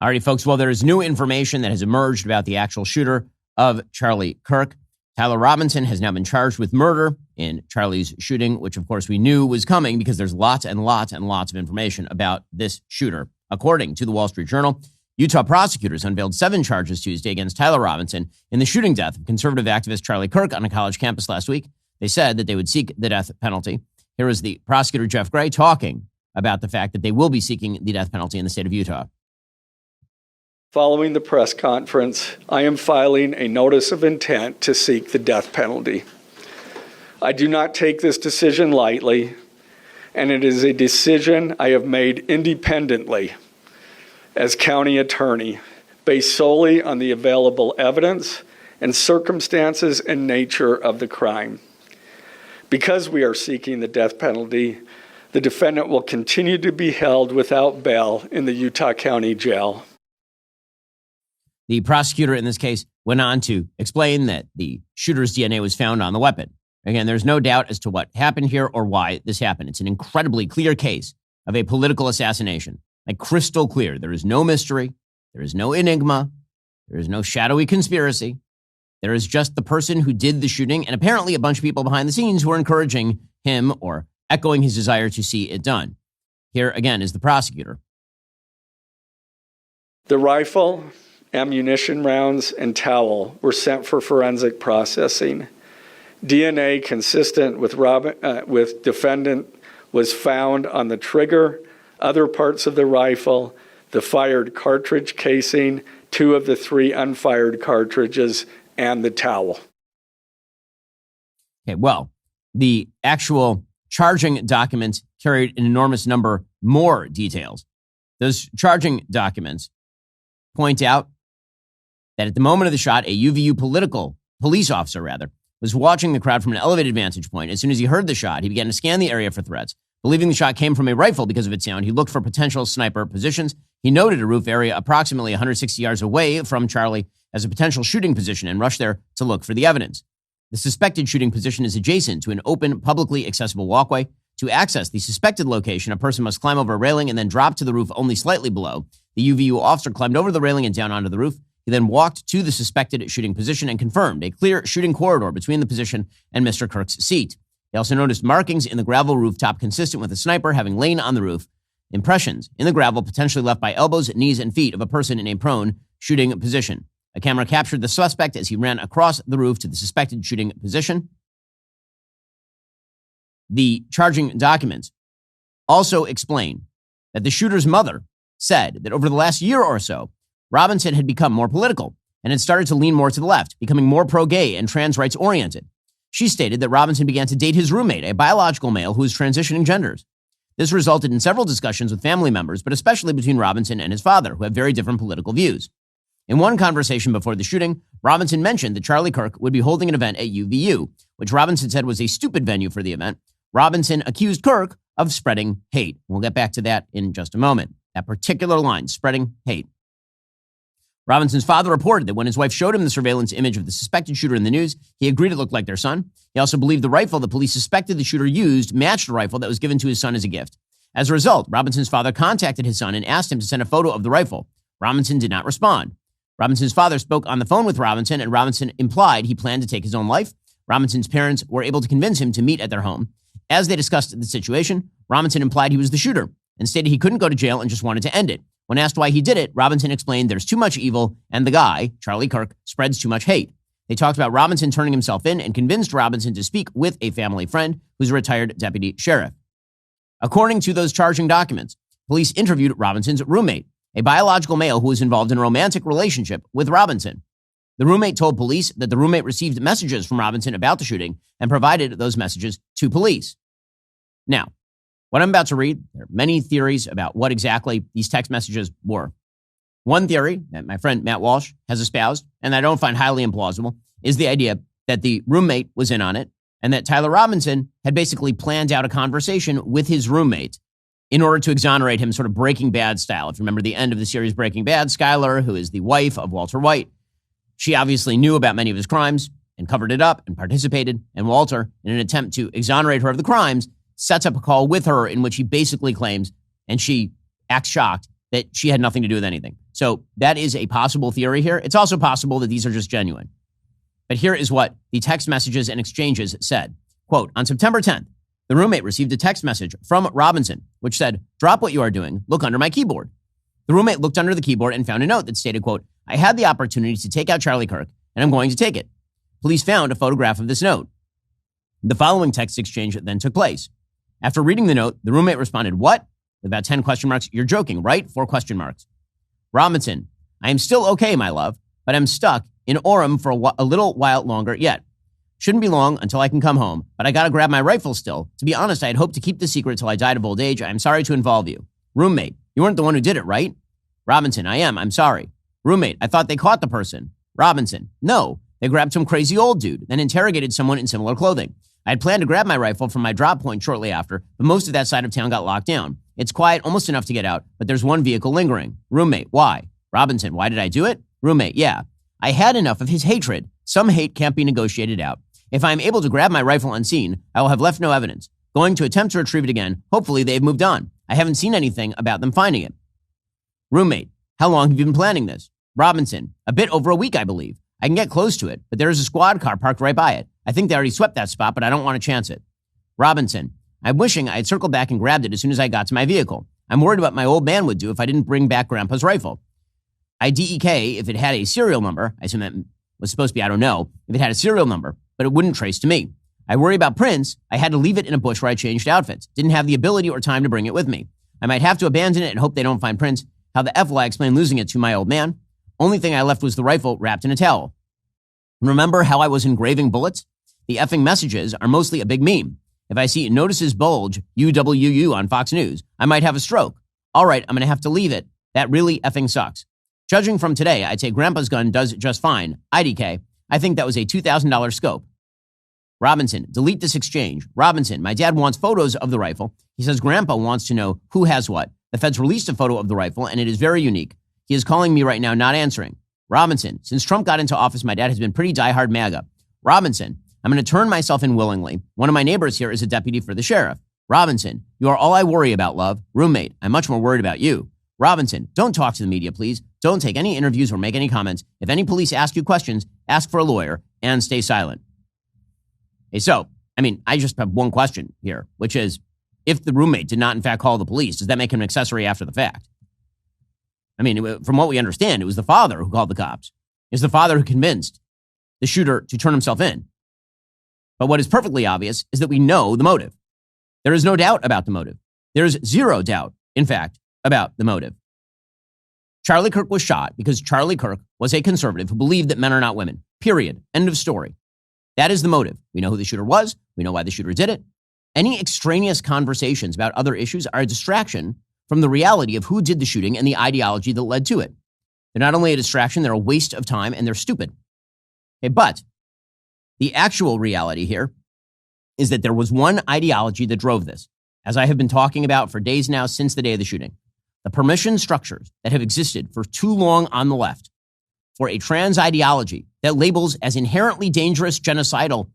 Alrighty, folks. Well, there is new information that has emerged about the actual shooter of Charlie Kirk. Tyler Robinson has now been charged with murder in Charlie's shooting, which, of course, we knew was coming because there's lots and lots and lots of information about this shooter. According to the Wall Street Journal, Utah prosecutors unveiled 7 charges Tuesday against Tyler Robinson in the shooting death of conservative activist Charlie Kirk on a college campus last week. They said that they would seek the death penalty. Here is the prosecutor, Jeff Gray, talking about the fact that they will be seeking the death penalty in the state of Utah. Following the press conference, I am filing a notice of intent to seek the death penalty. I do not take this decision lightly, and it is a decision I have made independently as county attorney, based solely on the available evidence and circumstances and nature of the crime. Because we are seeking the death penalty, the defendant will continue to be held without bail in the Utah County Jail. The prosecutor in this case went on to explain that the shooter's DNA was found on the weapon. Again, there's no doubt as to what happened here or why this happened. It's an incredibly clear case of a political assassination, like crystal clear. There is no mystery. There is no enigma. There is no shadowy conspiracy. There is just the person who did the shooting and apparently a bunch of people behind the scenes who are encouraging him or echoing his desire to see it done. Here again is the prosecutor. The rifle, ammunition rounds, and towel were sent for forensic processing. DNA consistent with defendant was found on the trigger, other parts of the rifle, the fired cartridge casing, 2 of the 3 unfired cartridges, and the towel. Okay, well, the actual charging documents carried an enormous number more details. Those charging documents point out that at the moment of the shot, a UVU police officer was watching the crowd from an elevated vantage point. As soon as he heard the shot, he began to scan the area for threats. Believing the shot came from a rifle because of its sound, he looked for potential sniper positions. He noted a roof area approximately 160 yards away from Charlie as a potential shooting position and rushed there to look for the evidence. The suspected shooting position is adjacent to an open, publicly accessible walkway. To access the suspected location, a person must climb over a railing and then drop to the roof only slightly below. The UVU officer climbed over the railing and down onto the roof. He then walked to the suspected shooting position and confirmed a clear shooting corridor between the position and Mr. Kirk's seat. They also noticed markings in the gravel rooftop consistent with a sniper having lain on the roof. Impressions in the gravel potentially left by elbows, knees, and feet of a person in a prone shooting position. A camera captured the suspect as he ran across the roof to the suspected shooting position. The charging documents also explain that the shooter's mother said that over the last year or so, Robinson had become more political and had started to lean more to the left, becoming more pro-gay and trans rights oriented. She stated that Robinson began to date his roommate, a biological male who was transitioning genders. This resulted in several discussions with family members, but especially between Robinson and his father, who have very different political views. In one conversation before the shooting, Robinson mentioned that Charlie Kirk would be holding an event at UVU, which Robinson said was a stupid venue for the event. Robinson accused Kirk of spreading hate. We'll get back to that in just a moment. That particular line, spreading hate. Robinson's father reported that when his wife showed him the surveillance image of the suspected shooter in the news, he agreed it looked like their son. He also believed the rifle the police suspected the shooter used matched a rifle that was given to his son as a gift. As a result, Robinson's father contacted his son and asked him to send a photo of the rifle. Robinson did not respond. Robinson's father spoke on the phone with Robinson, and Robinson implied he planned to take his own life. Robinson's parents were able to convince him to meet at their home. As they discussed the situation, Robinson implied he was the shooter and stated he couldn't go to jail and just wanted to end it. When asked why he did it, Robinson explained there's too much evil and the guy, Charlie Kirk, spreads too much hate. They talked about Robinson turning himself in and convinced Robinson to speak with a family friend who's a retired deputy sheriff. According to those charging documents, police interviewed Robinson's roommate, a biological male who was involved in a romantic relationship with Robinson. The roommate told police that the roommate received messages from Robinson about the shooting and provided those messages to police. Now, what I'm about to read, there are many theories about what exactly these text messages were. One theory that my friend Matt Walsh has espoused, and I don't find highly implausible, is the idea that the roommate was in on it and that Tyler Robinson had basically planned out a conversation with his roommate in order to exonerate him, sort of Breaking Bad style. If you remember the end of the series Breaking Bad, Skylar, who is the wife of Walter White, she obviously knew about many of his crimes and covered it up and participated, and Walter, in an attempt to exonerate her of the crimes, sets up a call with her in which he basically claims, and she acts shocked, that she had nothing to do with anything. So that is a possible theory here. It's also possible that these are just genuine. But here is what the text messages and exchanges said. Quote, on September 10th, the roommate received a text message from Robinson, which said, drop what you are doing, look under my keyboard. The roommate looked under the keyboard and found a note that stated, quote, I had the opportunity to take out Charlie Kirk, and I'm going to take it. Police found a photograph of this note. The following text exchange then took place. After reading the note, the roommate responded, what? With about 10 question marks. You're joking, right? 4 question marks. Robinson, I am still okay, my love, but I'm stuck in Orem for a little while longer yet. Shouldn't be long until I can come home, but I gotta grab my rifle still. To be honest, I had hoped to keep the secret till I died of old age. I'm sorry to involve you. Roommate, you weren't the one who did it, right? Robinson, I am. I'm sorry. Roommate, I thought they caught the person. Robinson, no. They grabbed some crazy old dude, then interrogated someone in similar clothing. I had planned to grab my rifle from my drop point shortly after, but most of that side of town got locked down. It's quiet, almost enough to get out, but there's one vehicle lingering. Roommate, why? Robinson, why did I do it? Roommate, yeah. I had enough of his hatred. Some hate can't be negotiated out. If I'm able to grab my rifle unseen, I will have left no evidence. Going to attempt to retrieve it again. Hopefully they've moved on. I haven't seen anything about them finding it. Roommate, how long have you been planning this? Robinson, a bit over a week, I believe. I can get close to it, but there is a squad car parked right by it. I think they already swept that spot, but I don't want to chance it. Robinson, I'm wishing I had circled back and grabbed it as soon as I got to my vehicle. I'm worried about what my old man would do if I didn't bring back Grandpa's rifle. IDEK, if it had a serial number, I assume that was supposed to be, I don't know, if it had a serial number, but it wouldn't trace to me. I worry about Prince. I had to leave it in a bush where I changed outfits. Didn't have the ability or time to bring it with me. I might have to abandon it and hope they don't find Prince. How the F will I explain losing it to my old man? Only thing I left was the rifle wrapped in a towel. Remember how I was engraving bullets? The effing messages are mostly a big meme. If I see notices bulge, UWU on Fox News, I might have a stroke. All right, I'm going to have to leave it. That really effing sucks. Judging from today, I'd say Grandpa's gun does just fine. IDK, I think that was a $2,000 scope. Robinson, delete this exchange. Robinson, my dad wants photos of the rifle. He says Grandpa wants to know who has what. The feds released a photo of the rifle, and it is very unique. He is calling me right now, not answering. Robinson, since Trump got into office, my dad has been pretty diehard MAGA. Robinson, I'm going to turn myself in willingly. One of my neighbors here is a deputy for the sheriff. Robinson, you are all I worry about, love. Roommate, I'm much more worried about you. Robinson, don't talk to the media, please. Don't take any interviews or make any comments. If any police ask you questions, ask for a lawyer and stay silent. Okay, so, I just have one question here, which is, if the roommate did not in fact call the police, does that make him an accessory after the fact? From what we understand, it was the father who called the cops. It's the father who convinced the shooter to turn himself in. But what is perfectly obvious is that we know the motive. There is no doubt about the motive. There is zero doubt, in fact, about the motive. Charlie Kirk was shot because Charlie Kirk was a conservative who believed that men are not women. Period. End of story. That is the motive. We know who the shooter was. We know why the shooter did it. Any extraneous conversations about other issues are a distraction from the reality of who did the shooting and the ideology that led to it. They're not only a distraction, they're a waste of time, and they're stupid. Okay, but the actual reality here is that there was one ideology that drove this, as I have been talking about for days now since the day of the shooting. The permission structures that have existed for too long on the left for a trans ideology that labels as inherently dangerous, genocidal,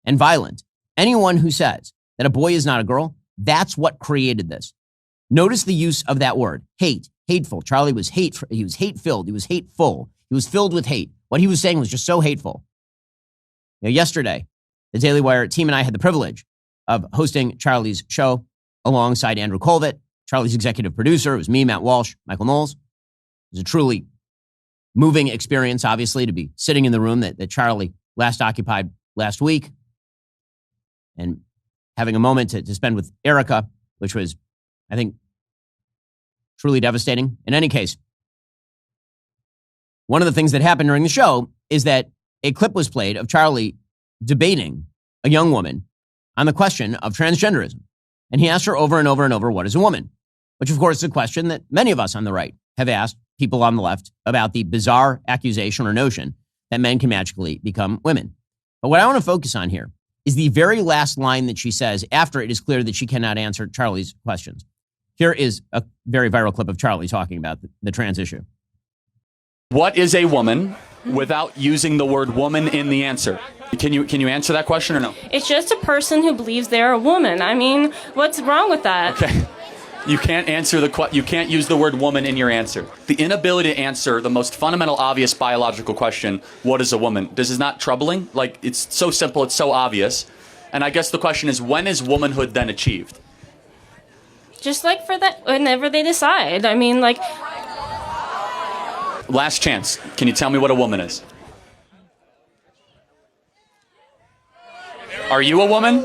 and violent anyone who says that a boy is not a girl, that's what created this. Notice the use of that word, hate, hateful. Charlie was he was hate-filled, he was hateful, he was filled with hate. What he was saying was just so hateful. Yesterday, the Daily Wire team and I had the privilege of hosting Charlie's show alongside Andrew Colvett, Charlie's executive producer. It was me, Matt Walsh, Michael Knowles. It was a truly moving experience, obviously, to be sitting in the room that Charlie last occupied last week and having a moment to spend with Erica, which was, I think, truly devastating. In any case, one of the things that happened during the show is that a clip was played of Charlie debating a young woman on the question of transgenderism. And he asked her over and over and over, what is a woman? Which, of course, is a question that many of us on the right have asked people on the left about the bizarre accusation or notion that men can magically become women. But what I want to focus on here is the very last line that she says after it is clear that she cannot answer Charlie's questions. Here is a very viral clip of Charlie talking about the trans issue. What is a woman without using the word woman in the answer? Can you answer that question or no? It's just a person who believes they're a woman. What's wrong with that? Okay. You can't answer you can't use the word woman in your answer. The inability to answer the most fundamental, obvious biological question, what is a woman? This is not troubling. Like, it's so simple, it's so obvious. And I guess the question is, when is womanhood then achieved? Just like for that, whenever they decide. I mean, like... Last chance. Can you tell me what a woman is? Are you a woman?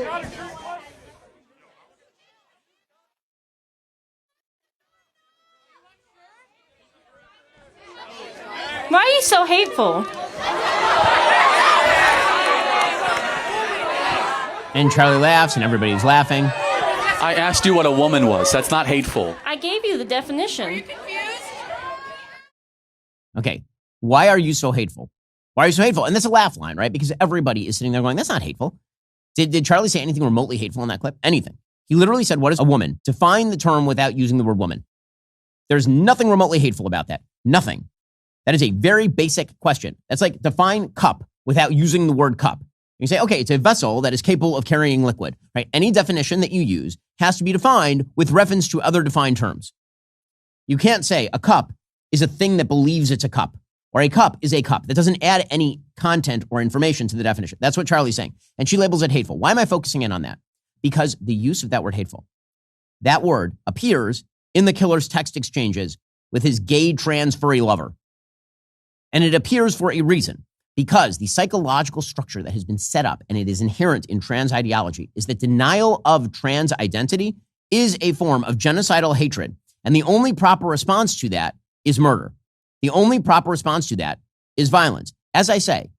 Why are you so hateful? And Charlie laughs, and everybody's laughing. I asked you what a woman was. That's not hateful. I gave you the definition. Okay, why are you so hateful? Why are you so hateful? And that's a laugh line, right? Because everybody is sitting there going, that's not hateful. Did Charlie say anything remotely hateful in that clip? Anything. He literally said, what is a woman? Define the term without using the word woman. There's nothing remotely hateful about that. Nothing. That is a very basic question. That's like define cup without using the word cup. You say, okay, it's a vessel that is capable of carrying liquid, right? Any definition that you use has to be defined with reference to other defined terms. You can't say a cup is a thing that believes it's a cup, or a cup is a cup. That doesn't add any content or information to the definition. That's what Charlie's saying. And she labels it hateful. Why am I focusing in on that? Because the use of that word hateful, that word appears in the killer's text exchanges with his gay trans furry lover. And it appears for a reason, because the psychological structure that has been set up, and it is inherent in trans ideology, is that denial of trans identity is a form of genocidal hatred. And the only proper response to that is murder. The only proper response to that is violence. As I say,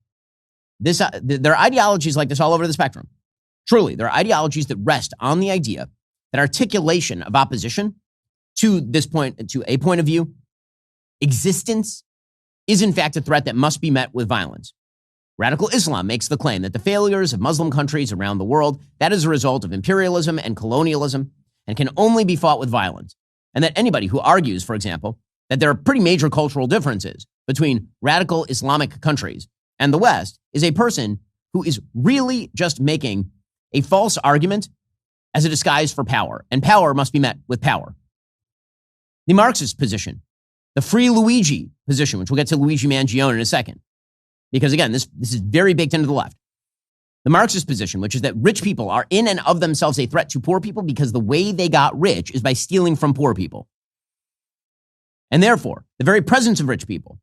there are ideologies like this all over the spectrum. Truly, there are ideologies that rest on the idea that articulation of opposition to this point, to a point of view, existence, is in fact a threat that must be met with violence. Radical Islam makes the claim that the failures of Muslim countries around the world, that is a result of imperialism and colonialism and can only be fought with violence. And that anybody who argues, for example, that there are pretty major cultural differences between radical Islamic countries and the West is a person who is really just making a false argument as a disguise for power. And power must be met with power. The Marxist position, the free Luigi position, which we'll get to Luigi Mangione in a second, because again, this is very baked into the left. The Marxist position, which is that rich people are in and of themselves a threat to poor people because the way they got rich is by stealing from poor people. And therefore, the very presence of rich people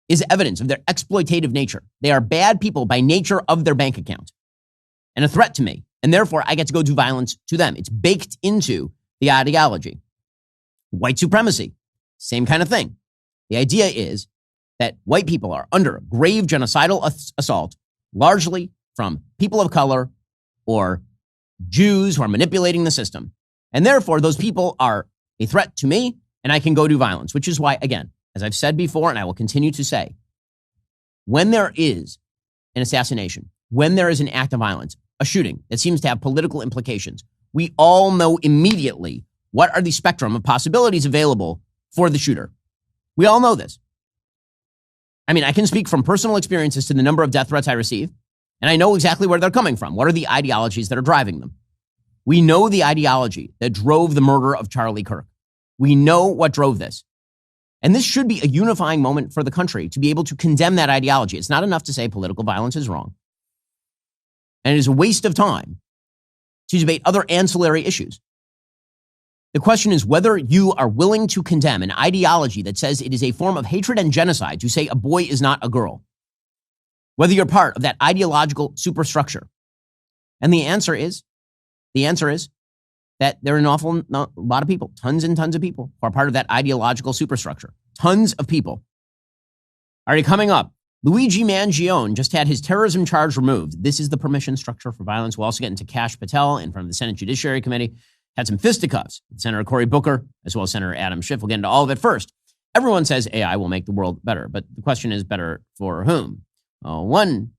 is evidence of their exploitative nature. They are bad people by nature of their bank account and a threat to me. And therefore, I get to go do violence to them. It's baked into the ideology. White supremacy. Same kind of thing. The idea is that white people are under grave genocidal assault, largely from people of color or Jews who are manipulating the system. And therefore, those people are a threat to me, and I can go do violence, which is why, again, as I've said before, and I will continue to say, when there is an assassination, when there is an act of violence, a shooting that seems to have political implications, we all know immediately what are the spectrum of possibilities available for the shooter. We all know this. I mean, I can speak from personal experiences to the number of death threats I receive, and I know exactly where they're coming from. What are the ideologies that are driving them? We know the ideology that drove the murder of Charlie Kirk. We know what drove this. And this should be a unifying moment for the country to be able to condemn that ideology. It's not enough to say political violence is wrong. And it is a waste of time to debate other ancillary issues. The question is whether you are willing to condemn an ideology that says it is a form of hatred and genocide to say a boy is not a girl. Whether you're part of that ideological superstructure. And the answer is that there are an awful lot of people, tons and tons of people who are part of that ideological superstructure. Tons of people. All right, coming up, Luigi Mangione just had his terrorism charge removed. This is the permission structure for violence. We'll also get into Kash Patel in front of the Senate Judiciary Committee. Had some fisticuffs with Senator Cory Booker, as well as Senator Adam Schiff. We'll get into all of it first. Everyone says AI will make the world better, but the question is better for whom? One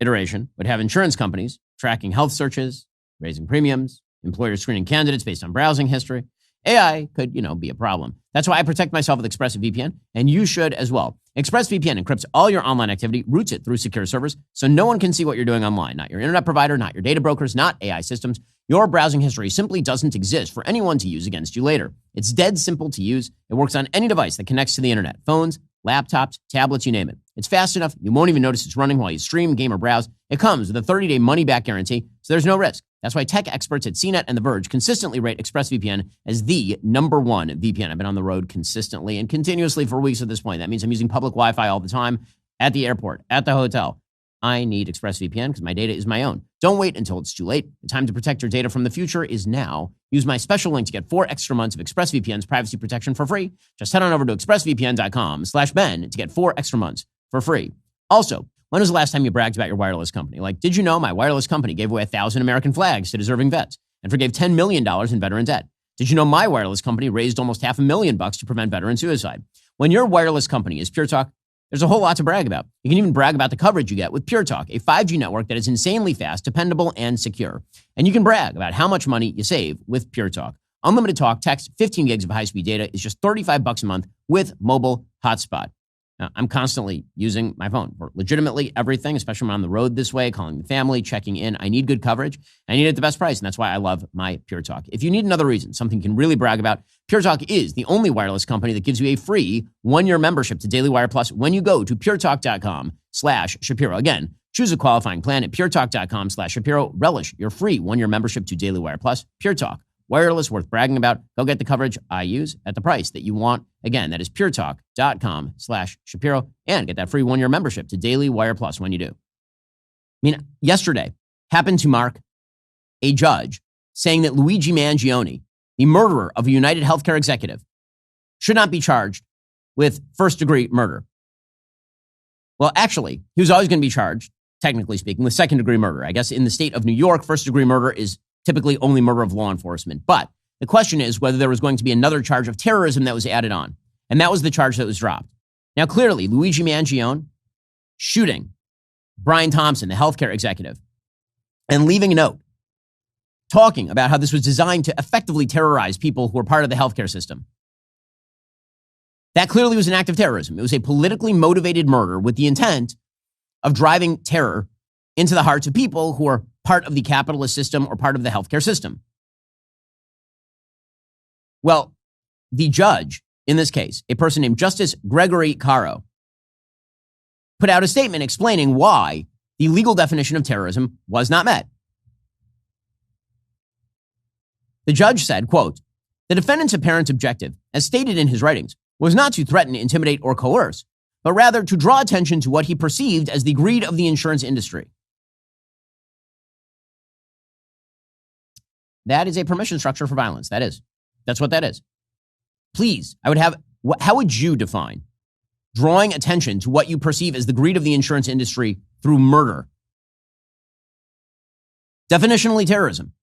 iteration would have insurance companies tracking health searches, raising premiums, employers screening candidates based on browsing history. AI could, be a problem. That's why I protect myself with ExpressVPN, and you should as well. ExpressVPN encrypts all your online activity, routes it through secure servers, so no one can see what you're doing online. Not your internet provider, not your data brokers, not AI systems. Your browsing history simply doesn't exist for anyone to use against you later. It's dead simple to use. It works on any device that connects to the internet. Phones, laptops, tablets, you name it. It's fast enough, you won't even notice it's running while you stream, game, or browse. It comes with a 30-day money-back guarantee, so there's no risk. That's why tech experts at CNET and The Verge consistently rate ExpressVPN as the #1 VPN. I've been on the road consistently and continuously for weeks at this point. That means I'm using public Wi-Fi all the time, at the airport, at the hotel. I need ExpressVPN because my data is my own. Don't wait until it's too late. The time to protect your data from the future is now. Use my special link to get 4 extra months of ExpressVPN's privacy protection for free. Just head on over to expressvpn.com/Ben to get 4 extra months for free. Also, when was the last time you bragged about your wireless company? Like, did you know my wireless company gave away 1,000 American flags to deserving vets and forgave $10 million in veteran debt? Did you know my wireless company raised almost $500,000 to prevent veteran suicide? When your wireless company is Pure Talk, there's a whole lot to brag about. You can even brag about the coverage you get with Pure Talk, a 5G network that is insanely fast, dependable, and secure. And you can brag about how much money you save with Pure Talk. Unlimited talk, text, 15 gigs of high-speed data is just $35 a month with mobile hotspot. Now, I'm constantly using my phone for legitimately everything, especially when I'm on the road this way, calling the family, checking in. I need good coverage. I need it at the best price, and that's why I love my Pure Talk. If you need another reason, something you can really brag about, Pure Talk is the only wireless company that gives you a free 1-year membership to Daily Wire Plus when you go to puretalk.com/Shapiro. Again, choose a qualifying plan at puretalk.com/Shapiro. Relish your free 1-year membership to Daily Wire Plus. Pure Talk. Wireless worth bragging about. Go get the coverage I use at the price that you want. Again, that is puretalk.com/Shapiro, and get that free 1-year membership to Daily Wire Plus when you do. I mean, yesterday happened to mark a judge saying that Luigi Mangione, the murderer of a United Healthcare executive, should not be charged with first-degree murder. Well, actually, he was always going to be charged, technically speaking, with second-degree murder. I guess in the state of New York, first-degree murder is typically only murder of law enforcement. But the question is whether there was going to be another charge of terrorism that was added on. And that was the charge that was dropped. Now, clearly, Luigi Mangione shooting Brian Thompson, the healthcare executive, and leaving a note talking about how this was designed to effectively terrorize people who are part of the healthcare system. That clearly was an act of terrorism. It was a politically motivated murder with the intent of driving terror into the hearts of people who are part of the capitalist system or part of the healthcare system. Well, the judge in this case, a person named Justice Gregory Caro, put out a statement explaining why the legal definition of terrorism was not met. The judge said, quote, "The defendant's apparent objective, as stated in his writings, was not to threaten, intimidate, or coerce, but rather to draw attention to what he perceived as the greed of the insurance industry." That is a permission structure for violence. That's what that is. Please, how would you define drawing attention to what you perceive as the greed of the insurance industry through murder? Definitionally terrorism.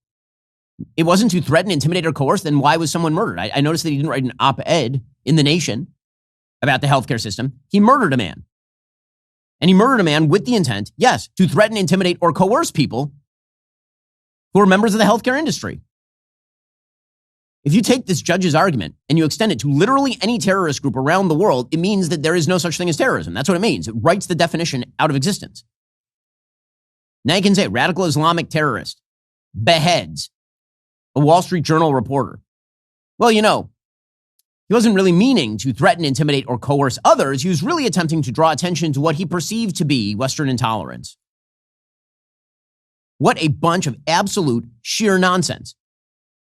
It wasn't to threaten, intimidate, or coerce, then why was someone murdered? I noticed that he didn't write an op-ed in The Nation about the healthcare system. He murdered a man. And he murdered a man with the intent, yes, to threaten, intimidate, or coerce people who are members of the healthcare industry. If you take this judge's argument and you extend it to literally any terrorist group around the world, it means that there is no such thing as terrorism. That's what it means. It writes the definition out of existence. Now you can say radical Islamic terrorist beheads a Wall Street Journal reporter. Well, he wasn't really meaning to threaten, intimidate, or coerce others. He was really attempting to draw attention to what he perceived to be Western intolerance. What a bunch of absolute sheer nonsense.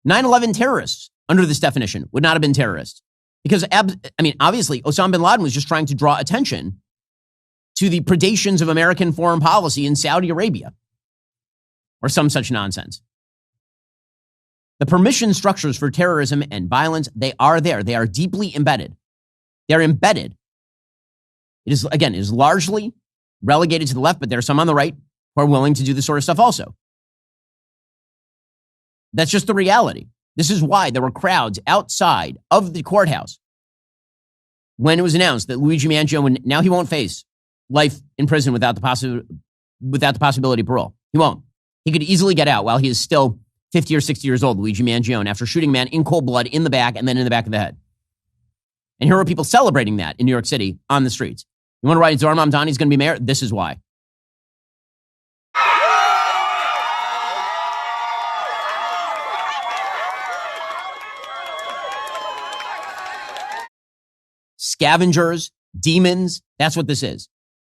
9/11 terrorists under this definition would not have been terrorists. Because, obviously, Osama bin Laden was just trying to draw attention to the predations of American foreign policy in Saudi Arabia or some such nonsense. The permission structures for terrorism and violence, they are there. They are deeply embedded. They're embedded. It is largely relegated to the left, but there are some on the right who are willing to do this sort of stuff also. That's just the reality. This is why there were crowds outside of the courthouse when it was announced that Luigi Mangione, now he won't face life in prison without the possibility of parole. He won't. He could easily get out while he is still 50 or 60 years old, Luigi Mangione, after shooting a man in cold blood in the back and then in the back of the head. And here are people celebrating that in New York City on the streets. You wonder why Zohar Mamdani is going to be mayor? This is why. Scavengers, demons, that's what this is.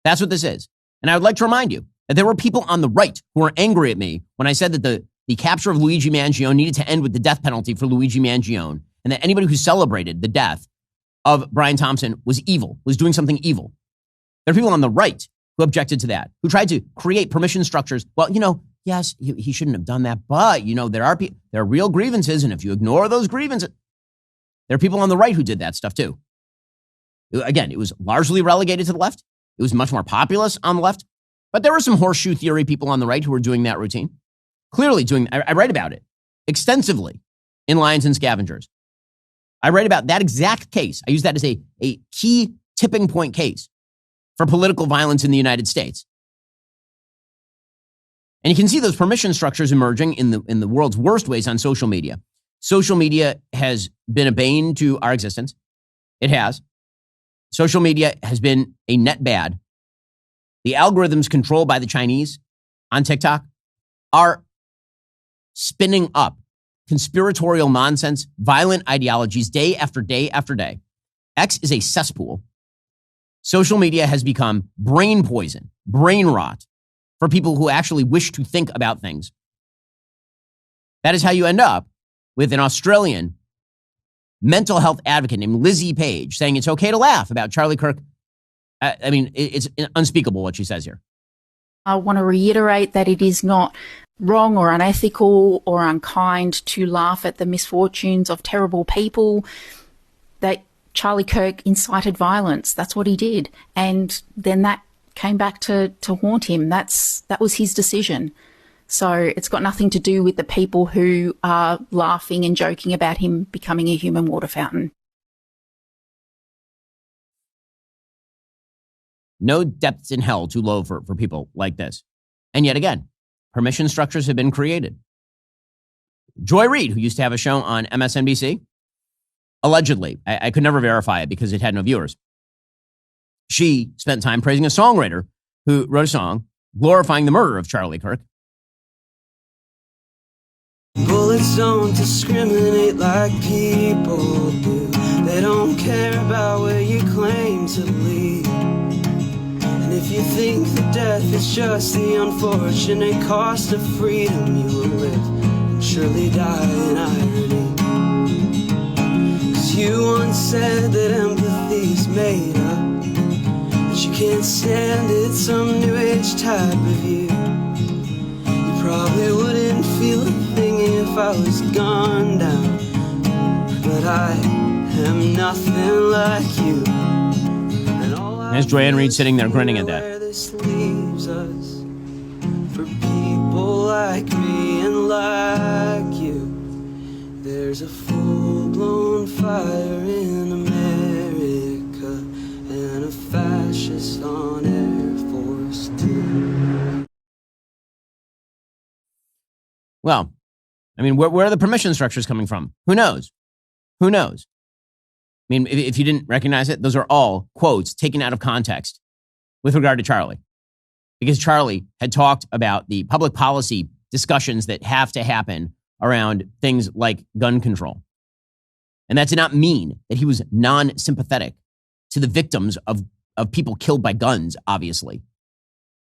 That's what this is. And I would like to remind you that there were people on the right who were angry at me when I said that the capture of Luigi Mangione needed to end with the death penalty for Luigi Mangione, and that anybody who celebrated the death of Brian Thompson was evil, was doing something evil. There are people on the right who objected to that, who tried to create permission structures. Well, yes, he shouldn't have done that, but, there are real grievances, and if you ignore those grievances, there are people on the right who did that stuff too. Again, it was largely relegated to the left. It was much more populist on the left. But there were some horseshoe theory people on the right who were doing that routine. Clearly doing, I write about it extensively in Lions and Scavengers. I write about that exact case. I use that as a key tipping point case for political violence in the United States. And you can see those permission structures emerging in the world's worst ways on social media. Social media has been a bane to our existence. It has. Social media has been a net bad. The algorithms controlled by the Chinese on TikTok are spinning up conspiratorial nonsense, violent ideologies day after day after day. X is a cesspool. Social media has become brain poison, brain rot for people who actually wish to think about things. That is how you end up with an Australian mental health advocate named Lizzie Page saying it's okay to laugh about Charlie Kirk. I mean, it's unspeakable what she says here. I want to reiterate that it is not wrong or unethical or unkind to laugh at the misfortunes of terrible people. That Charlie Kirk incited violence. That's what he did. And then that came back to haunt him. That was his decision. So it's got nothing to do with the people who are laughing and joking about him becoming a human water fountain. No depths in hell too low for people like this. And yet again, permission structures have been created. Joy Reid, who used to have a show on MSNBC, allegedly, I could never verify it because it had no viewers. She spent time praising a songwriter who wrote a song glorifying the murder of Charlie Kirk. Bullets don't discriminate like people do. They don't care about where you claim to lead. And if you think that death is just the unfortunate cost of freedom, you will live and surely die in irony. 'Cause you once said that empathy's made up, that you can't stand it, some new age type of you. You probably wouldn't feel a thing if I was gone down, but I am nothing like you. There's Joanne Reid sitting there grinning at that. Where this leaves us for people like me and like you. There's a full-blown fire in America and a fascist on Air Force Two. Well, I mean, where are the permission structures coming from? Who knows? Who knows? I mean, if you didn't recognize it, those are all quotes taken out of context with regard to Charlie. Because Charlie had talked about the public policy discussions that have to happen around things like gun control. And that did not mean that he was non-sympathetic to the victims of people killed by guns, obviously.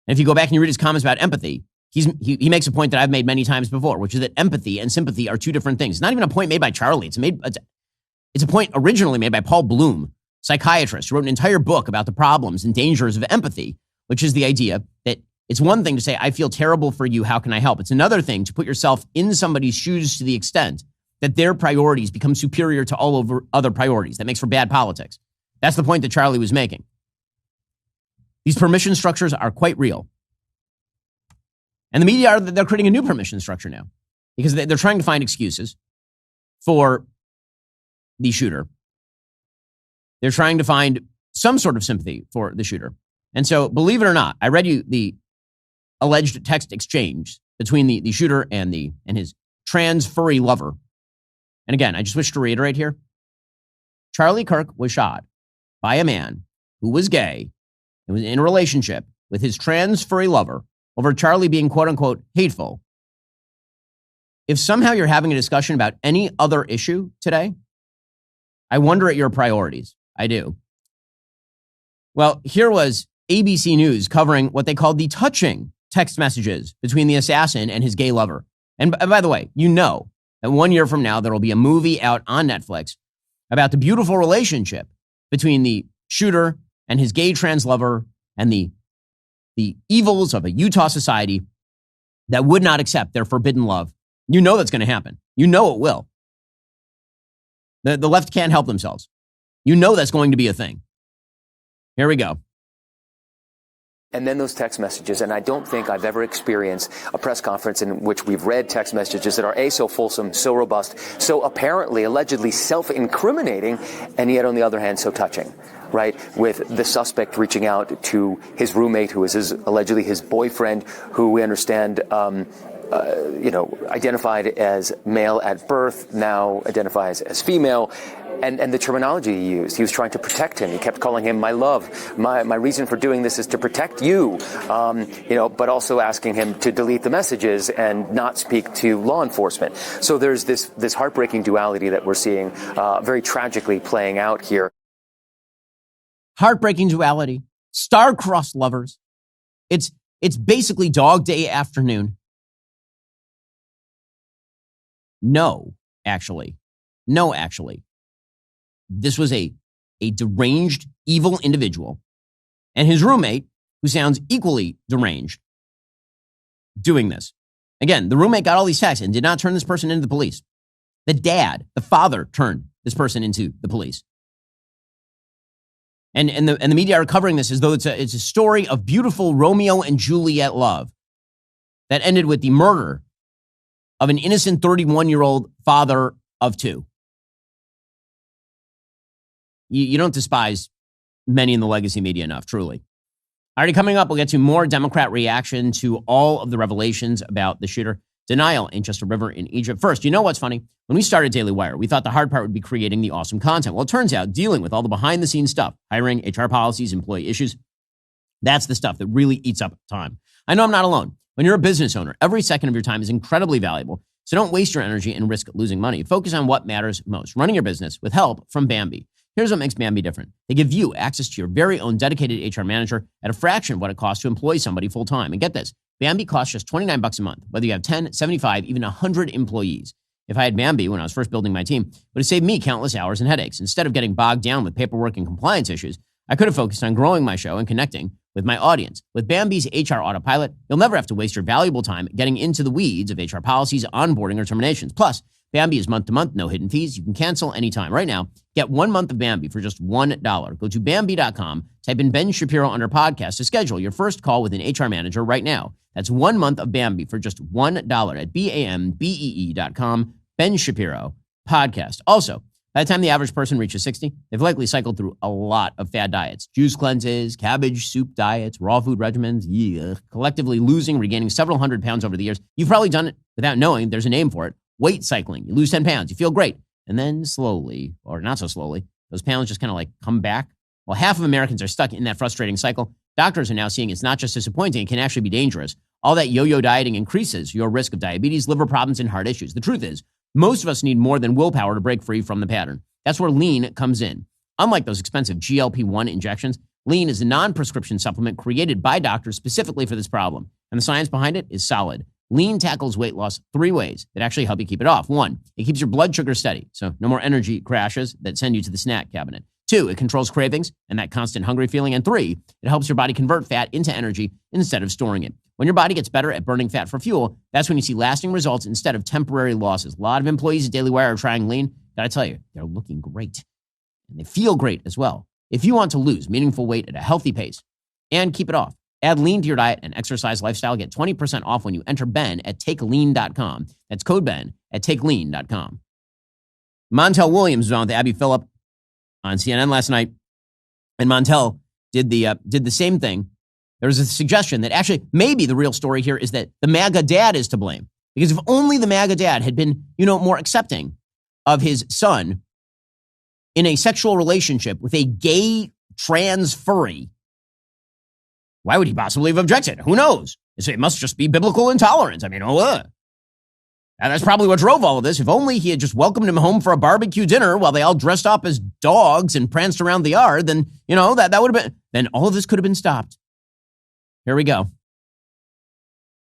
And if you go back and you read his comments about empathy, he makes a point that I've made many times before, which is that empathy and sympathy are two different things. It's not even a point made by Charlie. It's a point originally made by Paul Bloom, psychiatrist, who wrote an entire book about the problems and dangers of empathy, which is the idea that it's one thing to say, I feel terrible for you, how can I help? It's another thing to put yourself in somebody's shoes to the extent that their priorities become superior to all over other priorities. That makes for bad politics. That's the point that Charlie was making. These permission structures are quite real. And the media, they're creating a new permission structure now because they're trying to find excuses for the shooter. They're trying to find some sort of sympathy for the shooter. And so, believe it or not, I read you the alleged text exchange between the shooter and his trans furry lover. And again, I just wish to reiterate here, Charlie Kirk was shot by a man who was gay and was in a relationship with his trans furry lover over Charlie being quote unquote hateful, if somehow you're having a discussion about any other issue today, I wonder at your priorities. I do. Well, here was ABC News covering what they called the touching text messages between the assassin and his gay lover. And by the way, you know that 1 year from now, there will be a movie out on Netflix about the beautiful relationship between the shooter and his gay trans lover and the evils of a Utah society that would not accept their forbidden love. You know that's going to happen. You know it will. The left can't help themselves. You know that's going to be a thing. Here we go. And then those text messages, and I don't think I've ever experienced a press conference in which we've read text messages that are A, so fulsome, so robust, so apparently, allegedly self-incriminating, and yet on the other hand, so touching, right? With the suspect reaching out to his roommate, who is allegedly his boyfriend, who we understand, identified as male at birth, now identifies as female. And the terminology he used, he was trying to protect him. He kept calling him my love. My reason for doing this is to protect you, but also asking him to delete the messages and not speak to law enforcement. So there's this heartbreaking duality that we're seeing very tragically playing out here. Heartbreaking duality, star-crossed lovers. It's basically Dog Day afternoon. No, actually. This was a deranged, evil individual and his roommate, who sounds equally deranged, doing this. Again, the roommate got all these texts and did not turn this person into the police. The father turned this person into the police. And the media are covering this as though it's a story of beautiful Romeo and Juliet love that ended with the murder of an innocent 31-year-old father of two. You don't despise many in the legacy media enough, truly. Alrighty, coming up, we'll get to more Democrat reaction to all of the revelations about the shooter. Denial ain't just a river in Egypt. First, you know what's funny? When we started Daily Wire, we thought the hard part would be creating the awesome content. Well, it turns out dealing with all the behind-the-scenes stuff, hiring, HR policies, employee issues, that's the stuff that really eats up time. I know I'm not alone. When you're a business owner, every second of your time is incredibly valuable. So don't waste your energy and risk losing money. Focus on what matters most, running your business with help from Bambee. Here's what makes Bambee different. They give you access to your very own dedicated HR manager at a fraction of what it costs to employ somebody full-time. And get this, Bambee costs just $29 a month, whether you have 10, 75, even 100 employees. If I had Bambee when I was first building my team, it would have saved me countless hours and headaches. Instead of getting bogged down with paperwork and compliance issues, I could have focused on growing my show and connecting with my audience. With Bambee's HR Autopilot, you'll never have to waste your valuable time getting into the weeds of HR policies, onboarding, or terminations. Plus, Bambee is month-to-month, no hidden fees. You can cancel anytime. Right now, get 1 month of Bambee for just $1. Go to Bambee.com, type in Ben Shapiro under podcast to schedule your first call with an HR manager right now. That's 1 month of Bambee for just $1 at BAMBEE.com. Ben Shapiro podcast. Also, by the time the average person reaches 60, they've likely cycled through a lot of fad diets, juice cleanses, cabbage soup diets, raw food regimens, collectively losing, regaining several hundred pounds over the years. You've probably done it without knowing there's a name for it. Weight cycling. You lose 10 pounds. You feel great. And then slowly, or not so slowly, those pounds just kind of like come back. Well, half of Americans are stuck in that frustrating cycle. Doctors are now seeing it's not just disappointing, it can actually be dangerous. All that yo-yo dieting increases your risk of diabetes, liver problems, and heart issues. The truth is, most of us need more than willpower to break free from the pattern. That's where Lean comes in. Unlike those expensive GLP-1 injections, Lean is a non-prescription supplement created by doctors specifically for this problem. And the science behind it is solid. Lean tackles weight loss 3 ways that actually help you keep it off. 1, it keeps your blood sugar steady, so no more energy crashes that send you to the snack cabinet. 2, it controls cravings and that constant hungry feeling. And 3, it helps your body convert fat into energy instead of storing it. When your body gets better at burning fat for fuel, that's when you see lasting results instead of temporary losses. A lot of employees at Daily Wire are trying Lean. Gotta tell you, they're looking great. And they feel great as well. If you want to lose meaningful weight at a healthy pace and keep it off, add Lean to your diet and exercise lifestyle. Get 20% off when you enter Ben at takelean.com. That's code Ben at takelean.com. Montel Williams was on with Abby Phillip on CNN last night, and Montel did the same thing. There was a suggestion that actually maybe the real story here is that the MAGA dad is to blame, because if only the MAGA dad had been, more accepting of his son in a sexual relationship with a gay trans furry, Why would he possibly have objected? Who knows? It must just be biblical intolerance. I mean, and that's probably what drove all of this. If only he had just welcomed him home for a barbecue dinner while they all dressed up as dogs and pranced around the yard, then, that would have been, then all of this could have been stopped. Here we go.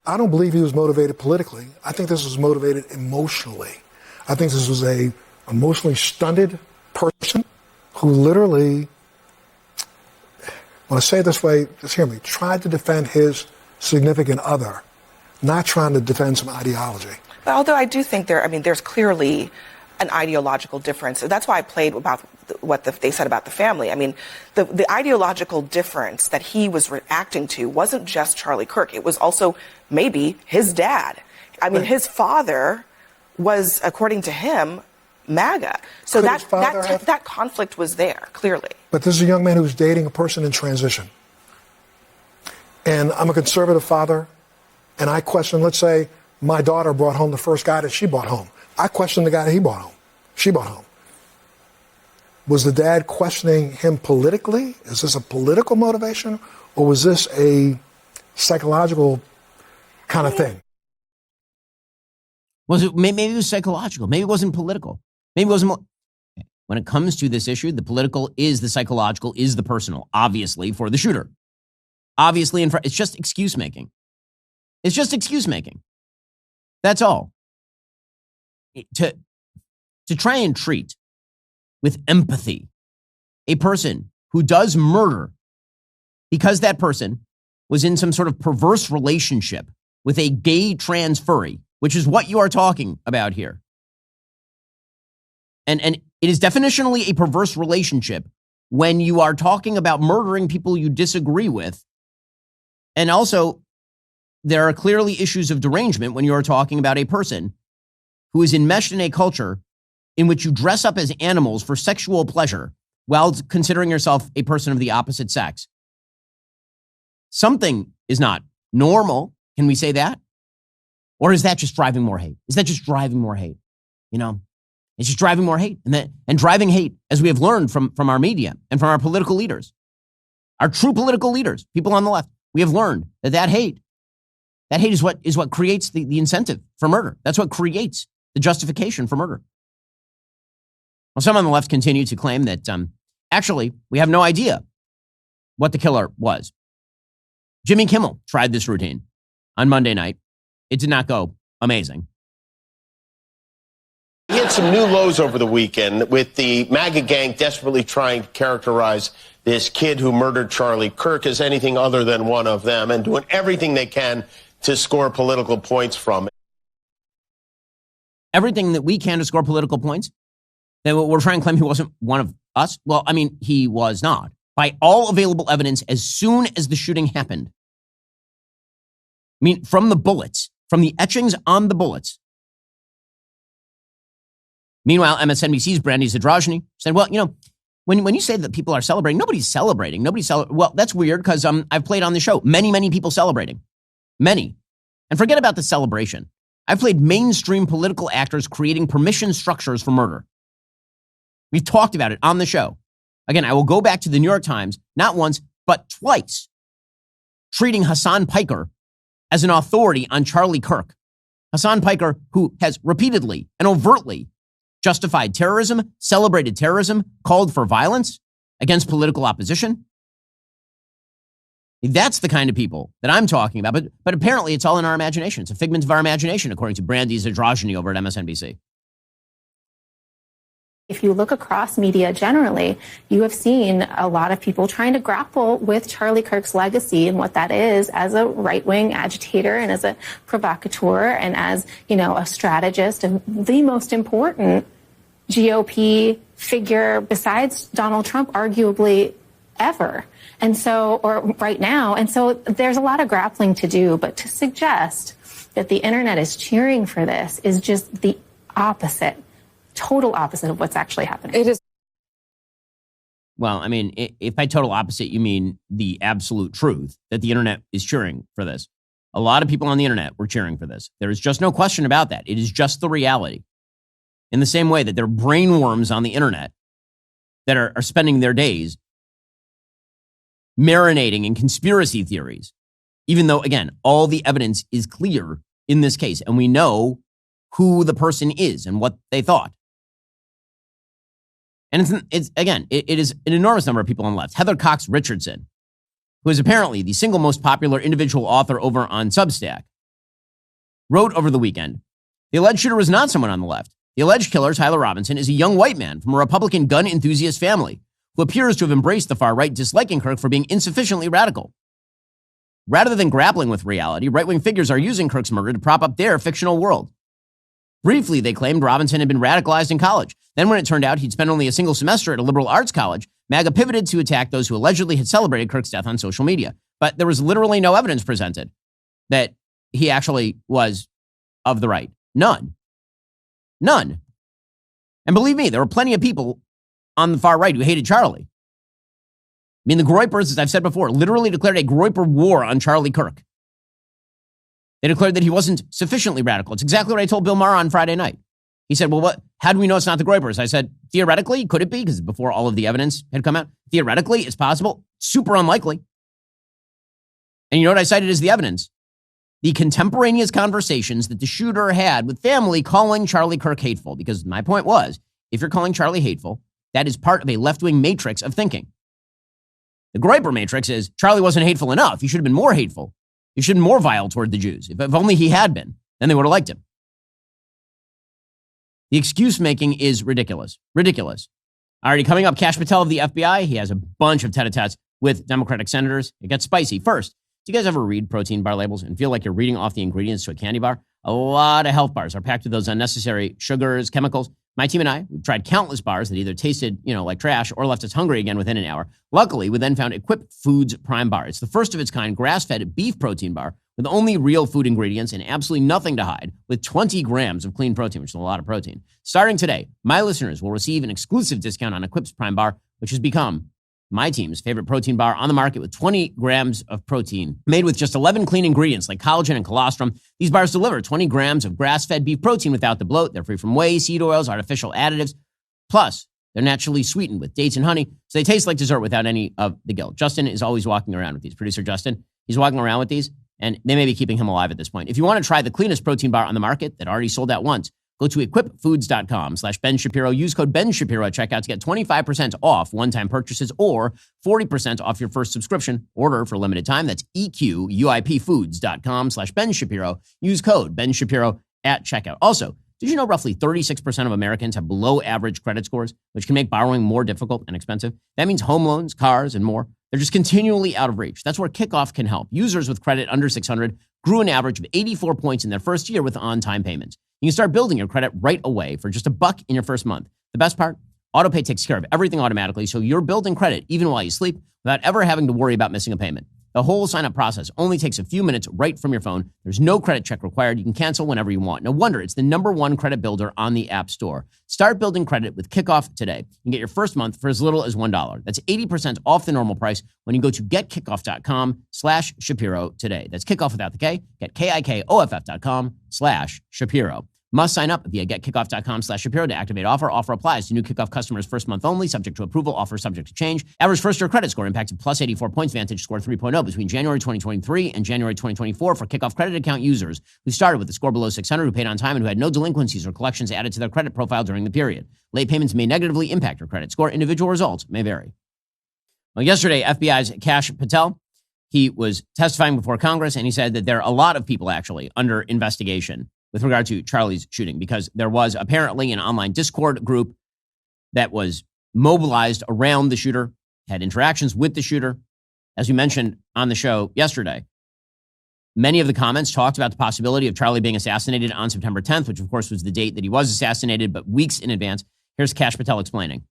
I don't believe he was motivated politically. I think this was motivated emotionally. I think this was a emotionally stunted person who literally, when I say it this way, just hear me, tried to defend his significant other, not trying to defend some ideology. Although I do think there's clearly an ideological difference. That's why I played about what they said about the family. I mean, the ideological difference that he was reacting to wasn't just Charlie Kirk. It was also maybe his dad. I mean, his father was, according to him, MAGA. So that conflict was there, clearly. But this is a young man who's dating a person in transition. And I'm a conservative father, and I question, let's say, my daughter brought home the first guy that she brought home. I questioned the guy that she brought home. Was the dad questioning him politically? Is this a political motivation? Or was this a psychological kind of thing? Maybe it was psychological. Maybe it wasn't political. Maybe it wasn't. When it comes to this issue, the political is the psychological, is the personal, obviously, for the shooter. Obviously, it's just excuse making. It's just excuse making. That's all. To try and treat with empathy a person who does murder because that person was in some sort of perverse relationship with a gay trans furry, which is what you are talking about here. And it is definitionally a perverse relationship when you are talking about murdering people you disagree with. And also, there are clearly issues of derangement when you are talking about a person who is enmeshed in a culture in which you dress up as animals for sexual pleasure while considering yourself a person of the opposite sex. Something is not normal. Can we say that? Or is that just driving more hate? Is that just driving more hate? It's just driving more hate. And driving hate, as we have learned from our media and from our political leaders, our true political leaders, people on the left, we have learned that hate is what creates the incentive for murder. That's what creates the justification for murder. Well, some on the left continue to claim that actually we have no idea what the killer was. Jimmy Kimmel tried this routine on Monday night. It did not go amazing. He had some new lows over the weekend with the MAGA gang desperately trying to characterize this kid who murdered Charlie Kirk as anything other than one of them and doing everything they can to score political points from it. Everything that we can to score political points? Then we're trying to claim he wasn't one of us? Well, I mean, he was not. By all available evidence, as soon as the shooting happened. I mean, from the bullets, from the etchings on the bullets. Meanwhile, MSNBC's Brandy Zadrozny said, well, when you say that people are celebrating, nobody's celebrating. Well, that's weird because I've played on the show many people celebrating. Many. And forget about the celebration. I've played mainstream political actors creating permission structures for murder. We've talked about it on the show. Again, I will go back to the New York Times, not once, but twice, treating Hassan Piker as an authority on Charlie Kirk. Hassan Piker, who has repeatedly and overtly justified terrorism, celebrated terrorism, called for violence against political opposition. That's the kind of people that I'm talking about. But apparently it's all in our imagination. It's a figment of our imagination, according to Brandy Zadrozny over at MSNBC. If you look across media generally, you have seen a lot of people trying to grapple with Charlie Kirk's legacy and what that is as a right-wing agitator and as a provocateur and as, a strategist and the most important GOP figure besides Donald Trump, arguably ever. And so, or right now. And so there's a lot of grappling to do, but to suggest that the internet is cheering for this is just the opposite. Total opposite of what's actually happening. It is. Well, I mean, if by total opposite, you mean the absolute truth that the internet is cheering for this. A lot of people on the internet were cheering for this. There is just no question about that. It is just the reality. In the same way that there are brainworms on the internet that are spending their days marinating in conspiracy theories, even though, again, all the evidence is clear in this case, and we know who the person is and what they thought. And it is an enormous number of people on the left. Heather Cox Richardson, who is apparently the single most popular individual author over on Substack, wrote over the weekend, the alleged shooter was not someone on the left. The alleged killer, Tyler Robinson, is a young white man from a Republican gun enthusiast family who appears to have embraced the far right, disliking Kirk for being insufficiently radical. Rather than grappling with reality, right-wing figures are using Kirk's murder to prop up their fictional world. Briefly, they claimed Robinson had been radicalized in college. Then when it turned out he'd spent only a single semester at a liberal arts college, MAGA pivoted to attack those who allegedly had celebrated Kirk's death on social media. But there was literally no evidence presented that he actually was of the right. None. And believe me, there were plenty of people on the far right who hated Charlie. I mean, the Groypers, as I've said before, literally declared a Groyper war on Charlie Kirk. They declared that he wasn't sufficiently radical. It's exactly what I told Bill Maher on Friday night. He said, well, how do we know it's not the Groypers? I said, theoretically, could it be? Because before all of the evidence had come out, theoretically, it's possible. Super unlikely. And you know what I cited as the evidence? The contemporaneous conversations that the shooter had with family calling Charlie Kirk hateful. Because my point was, if you're calling Charlie hateful, that is part of a left-wing matrix of thinking. The Groyper matrix is Charlie wasn't hateful enough. He should have been more hateful. He should have been more vile toward the Jews. If only he had been, then they would have liked him. The excuse making is ridiculous. Ridiculous. Already coming up, Kash Patel of the FBI. He has a bunch of tete-a-tetes with Democratic senators. It gets spicy. First, do you guys ever read protein bar labels and feel like you're reading off the ingredients to a candy bar? A lot of health bars are packed with those unnecessary sugars, chemicals. My team and I, we've tried countless bars that either tasted, like trash or left us hungry again within an hour. Luckily, we then found Equip Foods Prime Bar. It's the first of its kind grass-fed beef protein bar with only real food ingredients and absolutely nothing to hide, with 20 grams of clean protein, which is a lot of protein. Starting today, my listeners will receive an exclusive discount on Equip's Prime Bar, which has become my team's favorite protein bar on the market, with 20 grams of protein made with just 11 clean ingredients like collagen and colostrum. These bars deliver 20 grams of grass-fed beef protein without the bloat. They're free from whey, seed oils, artificial additives. Plus, they're naturally sweetened with dates and honey, so they taste like dessert without any of the guilt. Justin is always walking around with these. Producer Justin, he's walking around with these, and they may be keeping him alive at this point. If you want to try the cleanest protein bar on the market that already sold out once, go to equipfoods.com/Ben Shapiro. Use code Ben Shapiro at checkout to get 25% off one-time purchases or 40% off your first subscription. Order for limited time. That's equipfoods.com/Ben Shapiro. Use code Ben Shapiro at checkout. Also, did you know roughly 36% of Americans have below average credit scores, which can make borrowing more difficult and expensive? That means home loans, cars, and more. They're just continually out of reach. That's where Kickoff can help. Users with credit under 600 grew an average of 84 points in their first year with on-time payments. You can start building your credit right away for just $1 in your first month. The best part? AutoPay takes care of everything automatically, so you're building credit even while you sleep without ever having to worry about missing a payment. The whole sign-up process only takes a few minutes right from your phone. There's no credit check required. You can cancel whenever you want. No wonder it's the #1 credit builder on the App Store. Start building credit with Kickoff today. You can get your first month for as little as $1. That's 80% off the normal price when you go to getkickoff.com/Shapiro today. That's Kickoff without the K. Get KIKOFF.com/Shapiro. Must sign up via getkickoff.com/Shapiro to activate offer. Offer applies to new Kickoff customers first month only, subject to approval. Offer subject to change. Average first-year credit score impacted plus 84 points. Vantage score 3.0 between January 2023 and January 2024 for Kickoff credit account users who started with a score below 600, who paid on time, and who had no delinquencies or collections added to their credit profile during the period. Late payments may negatively impact your credit score. Individual results may vary. Well, yesterday, FBI's Kash Patel, he was testifying before Congress, and he said that there are a lot of people actually under investigation with regard to Charlie's shooting, because there was apparently an online Discord group that was mobilized around the shooter, had interactions with the shooter. As we mentioned on the show yesterday, many of the comments talked about the possibility of Charlie being assassinated on September 10th, which of course was the date that he was assassinated, but weeks in advance. Here's Kash Patel explaining.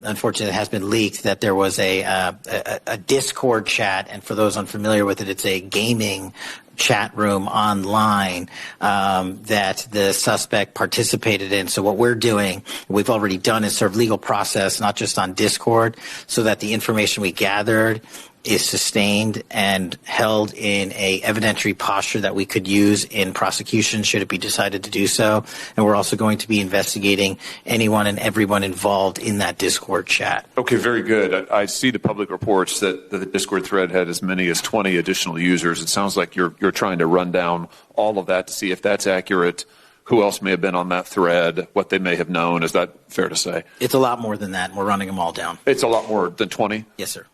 Unfortunately, it has been leaked that there was a Discord chat, and for those unfamiliar with it, it's a gaming chat room online that the suspect participated in. So what we're doing, we've already done, is serve legal process, not just on Discord, so that the information we gathered is sustained and held in a evidentiary posture that we could use in prosecution should it be decided to do so. And we're also going to be investigating anyone and everyone involved in that Discord chat. Okay, very good. I see the public reports that the Discord thread had as many as 20 additional users. It sounds like you're trying to run down all of that to see if that's accurate, who else may have been on that thread, what they may have known. Is that fair to say? It's a lot more than that, and we're running them all down. It's a lot more than 20? Yes, sir.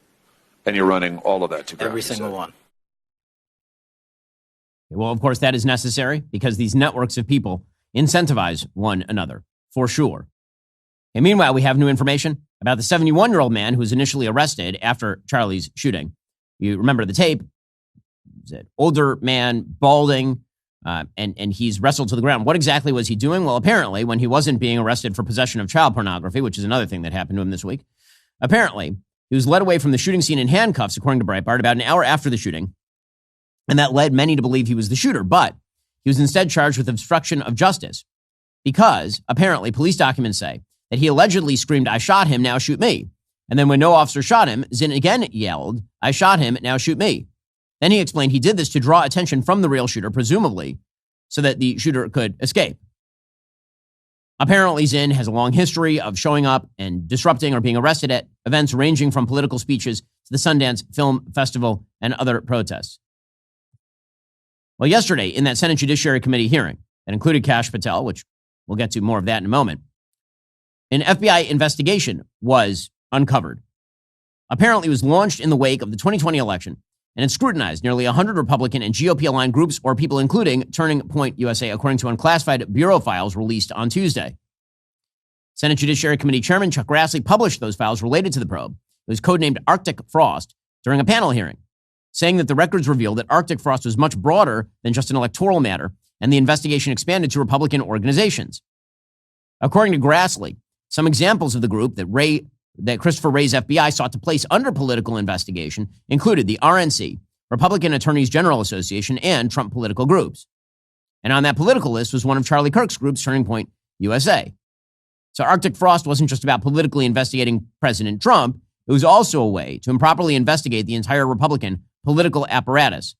And you're running all of that to ground? Every single one. Well, of course, that is necessary because these networks of people incentivize one another, for sure. And meanwhile, we have new information about the 71-year-old man who was initially arrested after Charlie's shooting. You remember the tape? He's an older man, balding, and he's wrestled to the ground. What exactly was he doing? Well, apparently, when he wasn't being arrested for possession of child pornography, which is another thing that happened to him this week, apparently, he was led away from the shooting scene in handcuffs, according to Breitbart, about an hour after the shooting. And that led many to believe he was the shooter. But he was instead charged with obstruction of justice because, apparently, police documents say that he allegedly screamed, "I shot him, now shoot me." And then when no officer shot him, Zinn again yelled, "I shot him, now shoot me." Then he explained he did this to draw attention from the real shooter, presumably, so that the shooter could escape. Apparently, Zinn has a long history of showing up and disrupting or being arrested at events ranging from political speeches to the Sundance Film Festival and other protests. Well, yesterday, in that Senate Judiciary Committee hearing that included Kash Patel, which we'll get to more of that in a moment, an FBI investigation was uncovered. Apparently, it was launched in the wake of the 2020 election, and it scrutinized nearly 100 Republican and GOP-aligned groups or people, including Turning Point USA, according to unclassified bureau files released on Tuesday. Senate Judiciary Committee Chairman Chuck Grassley published those files related to the probe. It was codenamed Arctic Frost during a panel hearing, saying that the records reveal that Arctic Frost was much broader than just an electoral matter, and the investigation expanded to Republican organizations. According to Grassley, some examples of the group that Christopher Wray's FBI sought to place under political investigation included the RNC, Republican Attorneys General Association, and Trump political groups. And on that political list was one of Charlie Kirk's groups, Turning Point USA. So Arctic Frost wasn't just about politically investigating President Trump. It was also a way to improperly investigate the entire Republican political apparatus.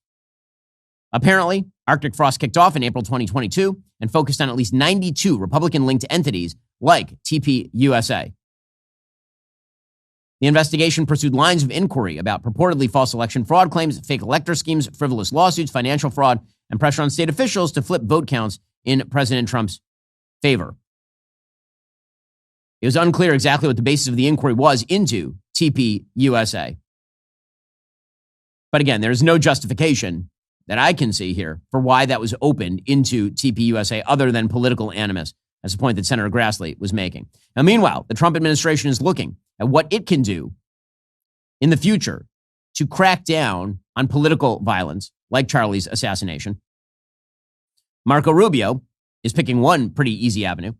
Apparently, Arctic Frost kicked off in April 2022 and focused on at least 92 Republican-linked entities like TPUSA. The investigation pursued lines of inquiry about purportedly false election fraud claims, fake elector schemes, frivolous lawsuits, financial fraud, and pressure on state officials to flip vote counts in President Trump's favor. It was unclear exactly what the basis of the inquiry was into TPUSA. But again, there's no justification that I can see here for why that was opened into TPUSA other than political animus. That's the point that Senator Grassley was making. Now, meanwhile, the Trump administration is looking at what it can do in the future to crack down on political violence, like Charlie's assassination. Marco Rubio is picking one pretty easy avenue.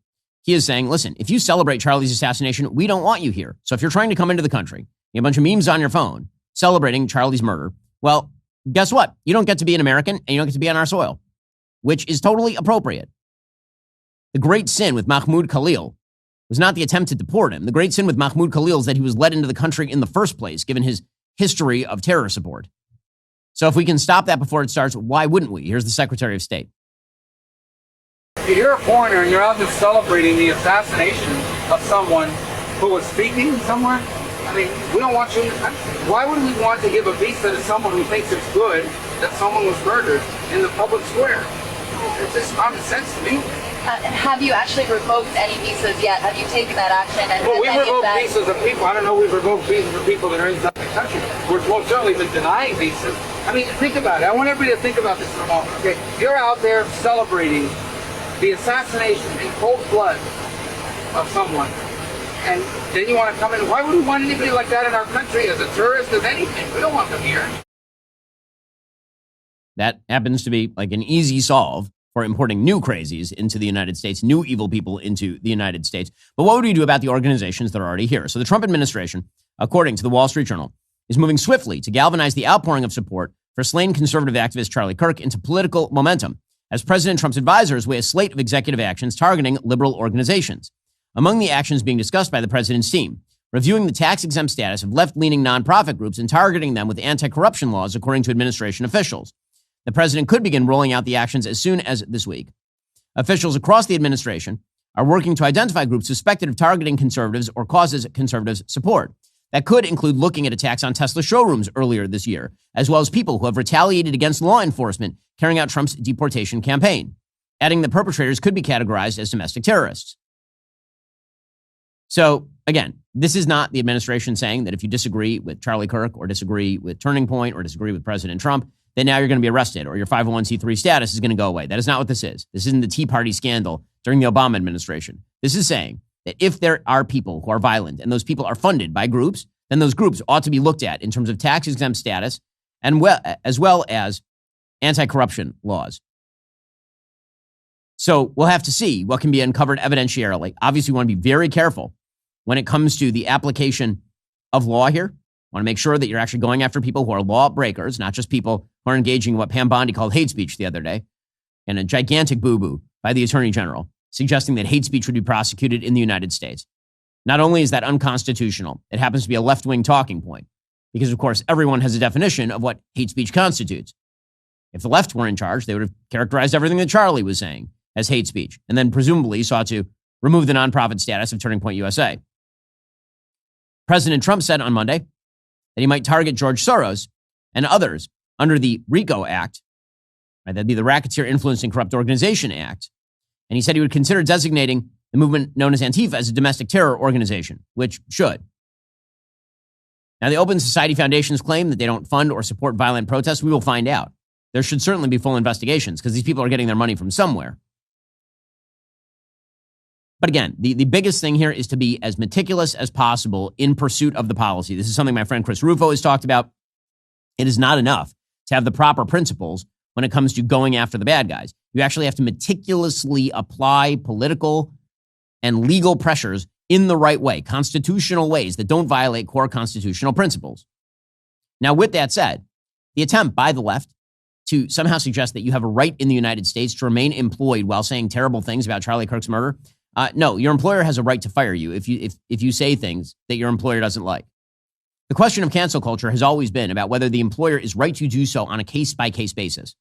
He is saying, listen, if you celebrate Charlie's assassination, we don't want you here. So if you're trying to come into the country, you have a bunch of memes on your phone celebrating Charlie's murder, well, guess what? You don't get to be an American and you don't get to be on our soil, which is totally appropriate. The great sin with Mahmoud Khalil was not the attempt to deport him. The great sin with Mahmoud Khalil is that he was let into the country in the first place, given his history of terror support. So if we can stop that before it starts, why wouldn't we? Here's the Secretary of State. If you're a foreigner and you're out there celebrating the assassination of someone who was speaking somewhere, I mean, we don't want you. Why would we want to give a visa to someone who thinks it's good that someone was murdered in the public square? It's just common sense to me. Have you actually revoked any visas yet? Have you taken that action? And well, we've revoked visas of people. I don't know we've revoked visas of people that are inside the country. We're most certainly been denying visas. I mean, think about it. I want everybody to think about this for a moment. Okay, you're out there celebrating the assassination in cold blood of someone, and then you want to come in. Why would we want anybody like that in our country as a tourist, as anything? We don't want them here. That happens to be like an easy solve for importing new crazies into the United States, new evil people into the United States. But what would we do about the organizations that are already here? So the Trump administration, according to the Wall Street Journal, is moving swiftly to galvanize the outpouring of support for slain conservative activist Charlie Kirk into political momentum as President Trump's advisors weigh a slate of executive actions targeting liberal organizations. Among the actions being discussed by the president's team, reviewing the tax-exempt status of left-leaning nonprofit groups and targeting them with anti-corruption laws, according to administration officials. The president could begin rolling out the actions as soon as this week. Officials across the administration are working to identify groups suspected of targeting conservatives or causes conservatives support. That could include looking at attacks on Tesla showrooms earlier this year, as well as people who have retaliated against law enforcement carrying out Trump's deportation campaign, adding that perpetrators could be categorized as domestic terrorists. So, again, this is not the administration saying that if you disagree with Charlie Kirk or disagree with Turning Point or disagree with President Trump, then now you're going to be arrested or your 501c3 status is going to go away. That is not what this is. This isn't the Tea Party scandal during the Obama administration. This is saying that if there are people who are violent and those people are funded by groups, then those groups ought to be looked at in terms of tax-exempt status and as well as anti-corruption laws. So we'll have to see what can be uncovered evidentiarily. Obviously, we want to be very careful when it comes to the application of law here. Want to make sure that you're actually going after people who are law breakers, not just people who are engaging in what Pam Bondi called hate speech the other day, and a gigantic boo-boo by the Attorney General suggesting that hate speech would be prosecuted in the United States. Not only is that unconstitutional, it happens to be a left-wing talking point because, of course, everyone has a definition of what hate speech constitutes. If the left were in charge, they would have characterized everything that Charlie was saying as hate speech and then presumably sought to remove the nonprofit status of Turning Point USA. President Trump said on Monday that he might target George Soros and others under the RICO Act, right? That'd be the Racketeer Influenced and Corrupt Organization Act. And he said he would consider designating the movement known as Antifa as a domestic terror organization, which should. Now, the Open Society Foundations claim that they don't fund or support violent protests. We will find out. There should certainly be full investigations because these people are getting their money from somewhere. But again, the biggest thing here is to be as meticulous as possible in pursuit of the policy. This is something my friend Chris Rufo has talked about. It is not enough to have the proper principles when it comes to going after the bad guys. You actually have to meticulously apply political and legal pressures in the right way, constitutional ways that don't violate core constitutional principles. Now, with that said, the attempt by the left to somehow suggest that you have a right in the United States to remain employed while saying terrible things about Charlie Kirk's murder, no, your employer has a right to fire you if you say things that your employer doesn't like. The question of cancel culture has always been about whether the employer is right to do so on a case-by-case basis.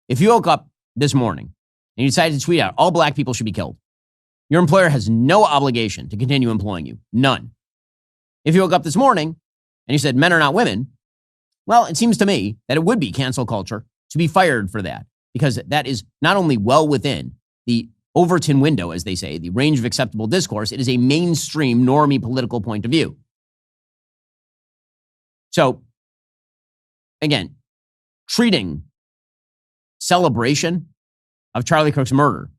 If you woke up this morning and you decided to tweet out, all black people should be killed, your employer has no obligation to continue employing you. None. If you woke up this morning and you said men are not women, well, it seems to me that it would be cancel culture to be fired for that, because that is not only well within the Overton window, as they say, the range of acceptable discourse, it is a mainstream normie political point of view. So, again, treating celebration of Charlie Kirk's murder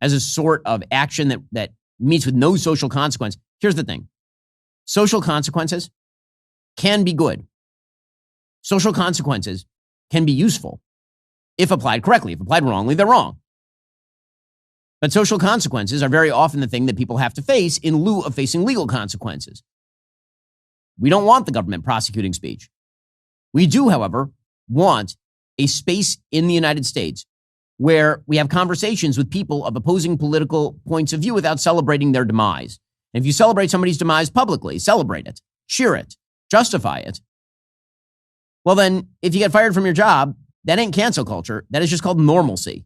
as a sort of action that meets with no social consequence. Here's the thing. Social consequences can be good. Social consequences can be useful if applied correctly. If applied wrongly, they're wrong. But social consequences are very often the thing that people have to face in lieu of facing legal consequences. We don't want the government prosecuting speech. We do, however, want a space in the United States where we have conversations with people of opposing political points of view without celebrating their demise. And if you celebrate somebody's demise publicly, celebrate it, cheer it, justify it, well then, if you get fired from your job, that ain't cancel culture. That is just called normalcy.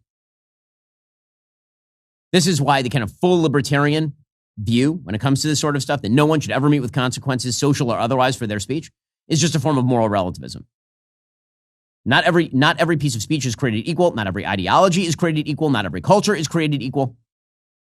This is why the kind of full libertarian view when it comes to this sort of stuff, that no one should ever meet with consequences, social or otherwise, for their speech, is just a form of moral relativism. Not every piece of speech is created equal. Not every ideology is created equal. Not every culture is created equal.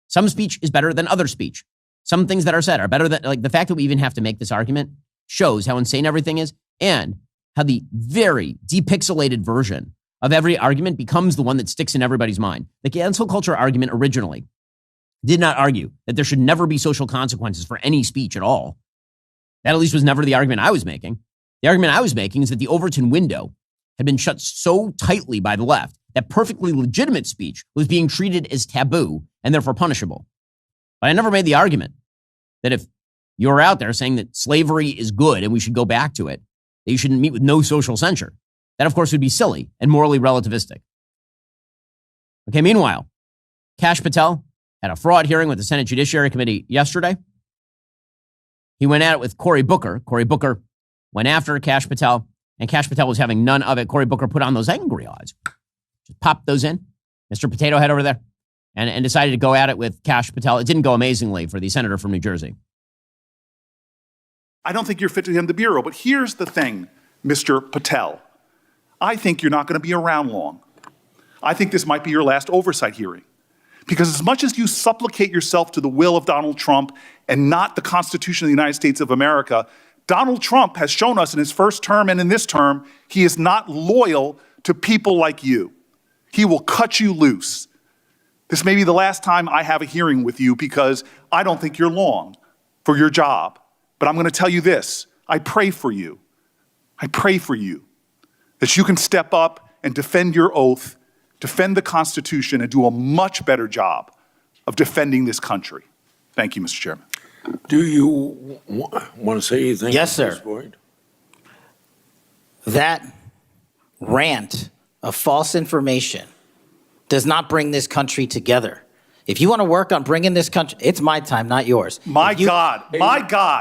Some speech is better than other speech. Some things that are said are better than, like the fact that we even have to make this argument shows how insane everything is and how the very depixelated version of every argument becomes the one that sticks in everybody's mind. The cancel culture argument originally did not argue that there should never be social consequences for any speech at all. That at least was never the argument I was making. The argument I was making is that the Overton window had been shut so tightly by the left that perfectly legitimate speech was being treated as taboo and therefore punishable. But I never made the argument that if you're out there saying that slavery is good and we should go back to it, that you shouldn't meet with no social censure. That, of course, would be silly and morally relativistic. Okay, meanwhile, Kash Patel had a fraud hearing with the Senate Judiciary Committee yesterday. He went at it with Cory Booker. Cory Booker went after Kash Patel, and Kash Patel was having none of it. Cory Booker put on those angry eyes, just popped those in, Mr. Potato Head over there, and decided to go at it with Kash Patel. It didn't go amazingly for the senator from New Jersey. I don't think you're fit to hand the bureau, but here's the thing, Mr. Patel. I think you're not going to be around long. I think this might be your last oversight hearing. Because as much as you supplicate yourself to the will of Donald Trump and not the Constitution of the United States of America, Donald Trump has shown us in his first term and in this term, he is not loyal to people like you. He will cut you loose. This may be the last time I have a hearing with you because I don't think you're long for your job. But I'm going to tell you this. I pray for you. I pray for you that you can step up and defend your oath, defend the Constitution, and do a much better job of defending this country. Thank you, Mr. Chairman. Do you want to say anything? Yes, sir. At this point? That rant of false information does not bring this country together. If you want to work on bringing this country, it's my time, not yours. My God.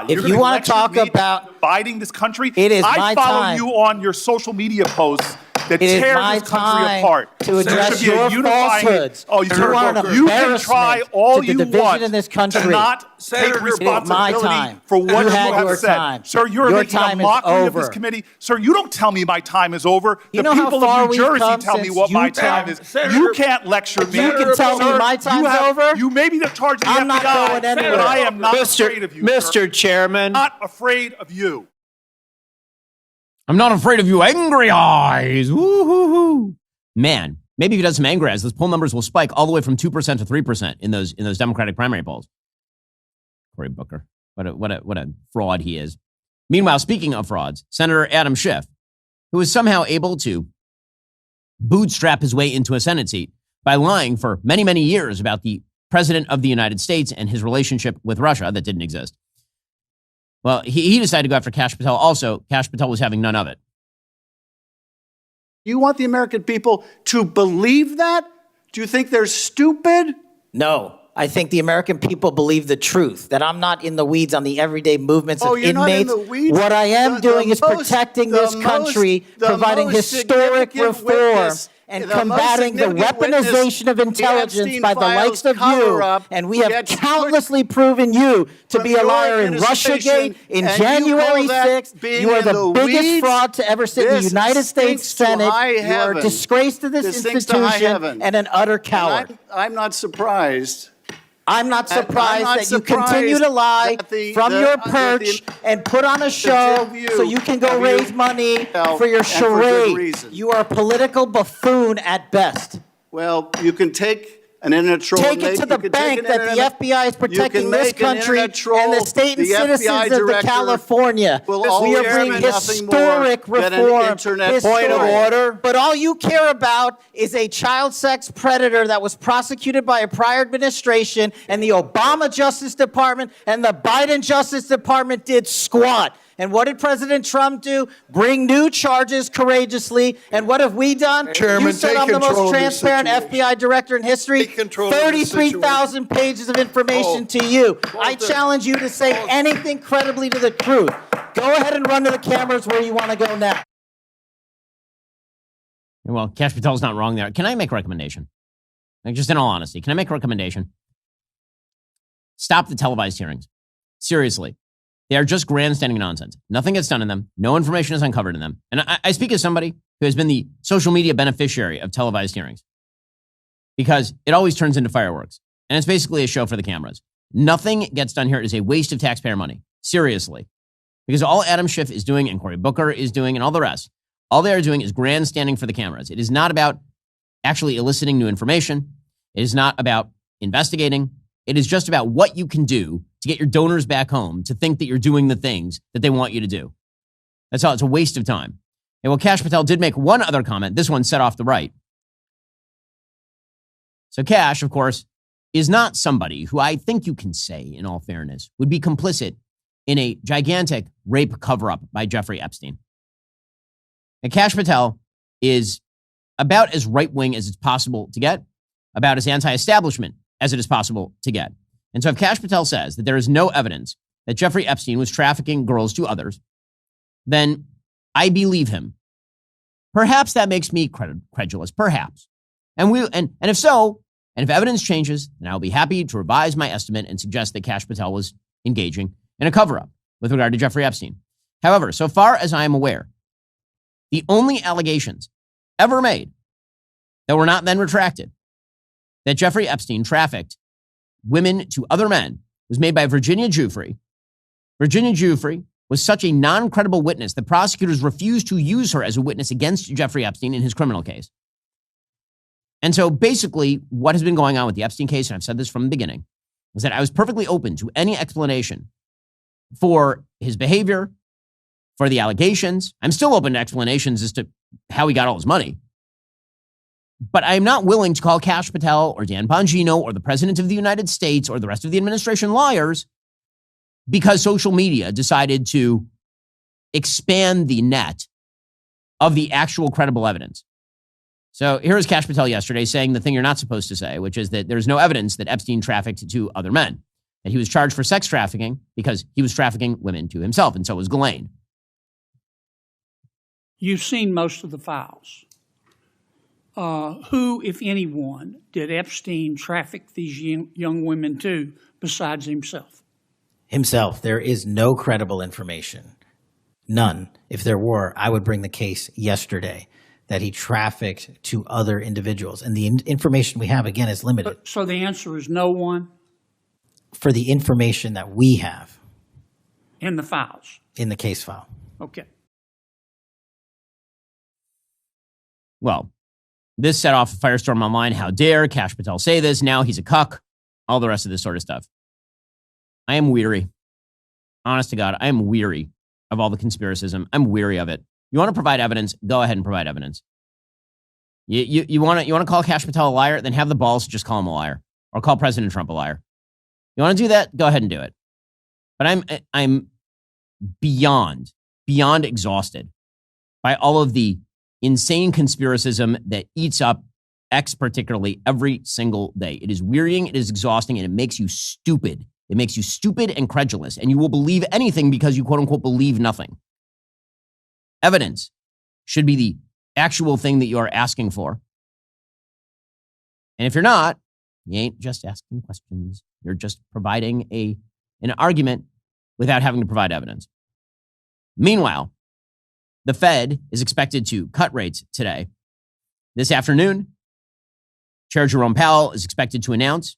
If you want to talk about dividing this country, it is my I follow time. you on your social media posts that It is tear my this country time apart. to address There should be a your unifying- falsehoods. Oh, You are an you can embarrassment try all to the you division want in this country. to not Senator, take it is my responsibility time. for what You you had have your said. time. Sir, you're Your making time a is mockery of this over. committee. Sir, you don't tell me my time is over. You The know how people far of New we've Jersey come tell me since what you my tell- time is. Senator- You can't lecture me. You can tell me Sir, my time's you have- over? You may be the charge of the I'm not FBI, going anywhere. but I am not afraid of you, sir. Mr. Chairman. Not afraid of you. I'm not afraid of you, angry eyes. Woo-hoo-hoo. Man, maybe if he does some angry eyes, those poll numbers will spike all the way from 2% to 3% in those Democratic primary polls. Cory Booker, what a fraud he is. Meanwhile, speaking of frauds, Senator Adam Schiff, who was somehow able to bootstrap his way into a Senate seat by lying for many, many years about the President of the United States and his relationship with Russia that didn't exist. Well, he decided to go after Kash Patel. Also, Kash Patel was having none of it. You want the American people to believe that? Do you think they're stupid? No. I think the American people believe the truth, that I'm not in the weeds on the everyday movements of you're not in inmates. the weeds? What I am doing is protecting this country, providing historic reform, and combating the weaponization of intelligence by the likes of you. And we have countlessly proven you to be a liar in Russiagate, in January 6th. You are the biggest fraud to ever sit in the United States Senate. You are a disgrace to this institution and an utter coward. I'm not surprised. I'm not surprised that you continue to lie from your perch and put on a show so you can go raise money for your charade. You are a political buffoon at best. Well, you can take an internet troll. Take it to the bank that the FBI is protecting this country and the state and citizens of California. We are bringing historic reform. Point of order. But all you care about is a child sex predator that was prosecuted by a prior administration, and the Obama Justice Department and the Biden Justice Department did squat. And what did President Trump do? Bring new charges courageously. And what have we done? Chairman, you said I'm the most transparent FBI director in history. 33,000 pages of information to you. I challenge you to say anything credibly to the truth. Go ahead and run to the cameras where you want to go now. Well, Kash Patel's not wrong there. Can I make a recommendation? Like, just in all honesty, can I make a recommendation? Stop the televised hearings. Seriously. They are just grandstanding nonsense. Nothing gets done in them. No information is uncovered in them. And I speak as somebody who has been the social media beneficiary of televised hearings because it always turns into fireworks. And it's basically a show for the cameras. Nothing gets done here. It is a waste of taxpayer money. Seriously. Because all Adam Schiff is doing and Cory Booker is doing and all the rest, all they are doing is grandstanding for the cameras. It is not about actually eliciting new information. It is not about investigating. It is just about what you can do to get your donors back home to think that you're doing the things that they want you to do. That's all. It's a waste of time. And well, Kash Patel did make one other comment. This one set off the right. So Kash, of course, is not somebody who I think you can say, in all fairness, would be complicit in a gigantic rape cover-up by Jeffrey Epstein. And Kash Patel is about as right-wing as it's possible to get, about as anti-establishment as it is possible to get. And so if Kash Patel says that there is no evidence that Jeffrey Epstein was trafficking girls to others, then I believe him. Perhaps that makes me credulous, perhaps. And if so, and if evidence changes, then I'll be happy to revise my estimate and suggest that Kash Patel was engaging in a cover-up with regard to Jeffrey Epstein. However, so far as I am aware, the only allegations ever made that were not then retracted that Jeffrey Epstein trafficked women to other men was made by Virginia Giuffre. Virginia Giuffre was such a non-credible witness that prosecutors refused to use her as a witness against Jeffrey Epstein in his criminal case. And so basically what has been going on with the Epstein case, and I've said this from the beginning, is that I was perfectly open to any explanation for his behavior, for the allegations. I'm still open to explanations as to how he got all his money. But I am not willing to call Kash Patel or Dan Bongino or the President of the United States or the rest of the administration liars because social media decided to expand the net of the actual credible evidence. So here's Kash Patel yesterday saying the thing you're not supposed to say, which is that there's no evidence that Epstein trafficked to other men, that he was charged for sex trafficking because he was trafficking women to himself, and so was Ghislaine. You've seen most of the files. Who, if anyone, did Epstein traffic these young women to besides himself? Himself. There is no credible information. None. If there were, I would bring the case yesterday that he trafficked to other individuals. And the information we have, again, is limited. So the answer is no one? For the information that we have. In the files? In the case file. Okay. Well, this set off a firestorm online. How dare Kash Patel say this? Now he's a cuck. All the rest of this sort of stuff. I am weary. Honest to God, I am weary of all the conspiracism. I'm weary of it. You want to provide evidence? Go ahead and provide evidence. You want to call Kash Patel a liar? Then have the balls to just call him a liar, or call President Trump a liar. You want to do that? Go ahead and do it. But I'm beyond exhausted by all of the insane conspiracism that eats up X particularly every single day. It is wearying, it is exhausting, and it makes you stupid. It makes you stupid and credulous, and you will believe anything because you quote unquote believe nothing. Evidence should be the actual thing that you are asking for. And if you're not, you ain't just asking questions. You're just providing an argument without having to provide evidence. Meanwhile, the Fed is expected to cut rates today. This afternoon, Chair Jerome Powell is expected to announce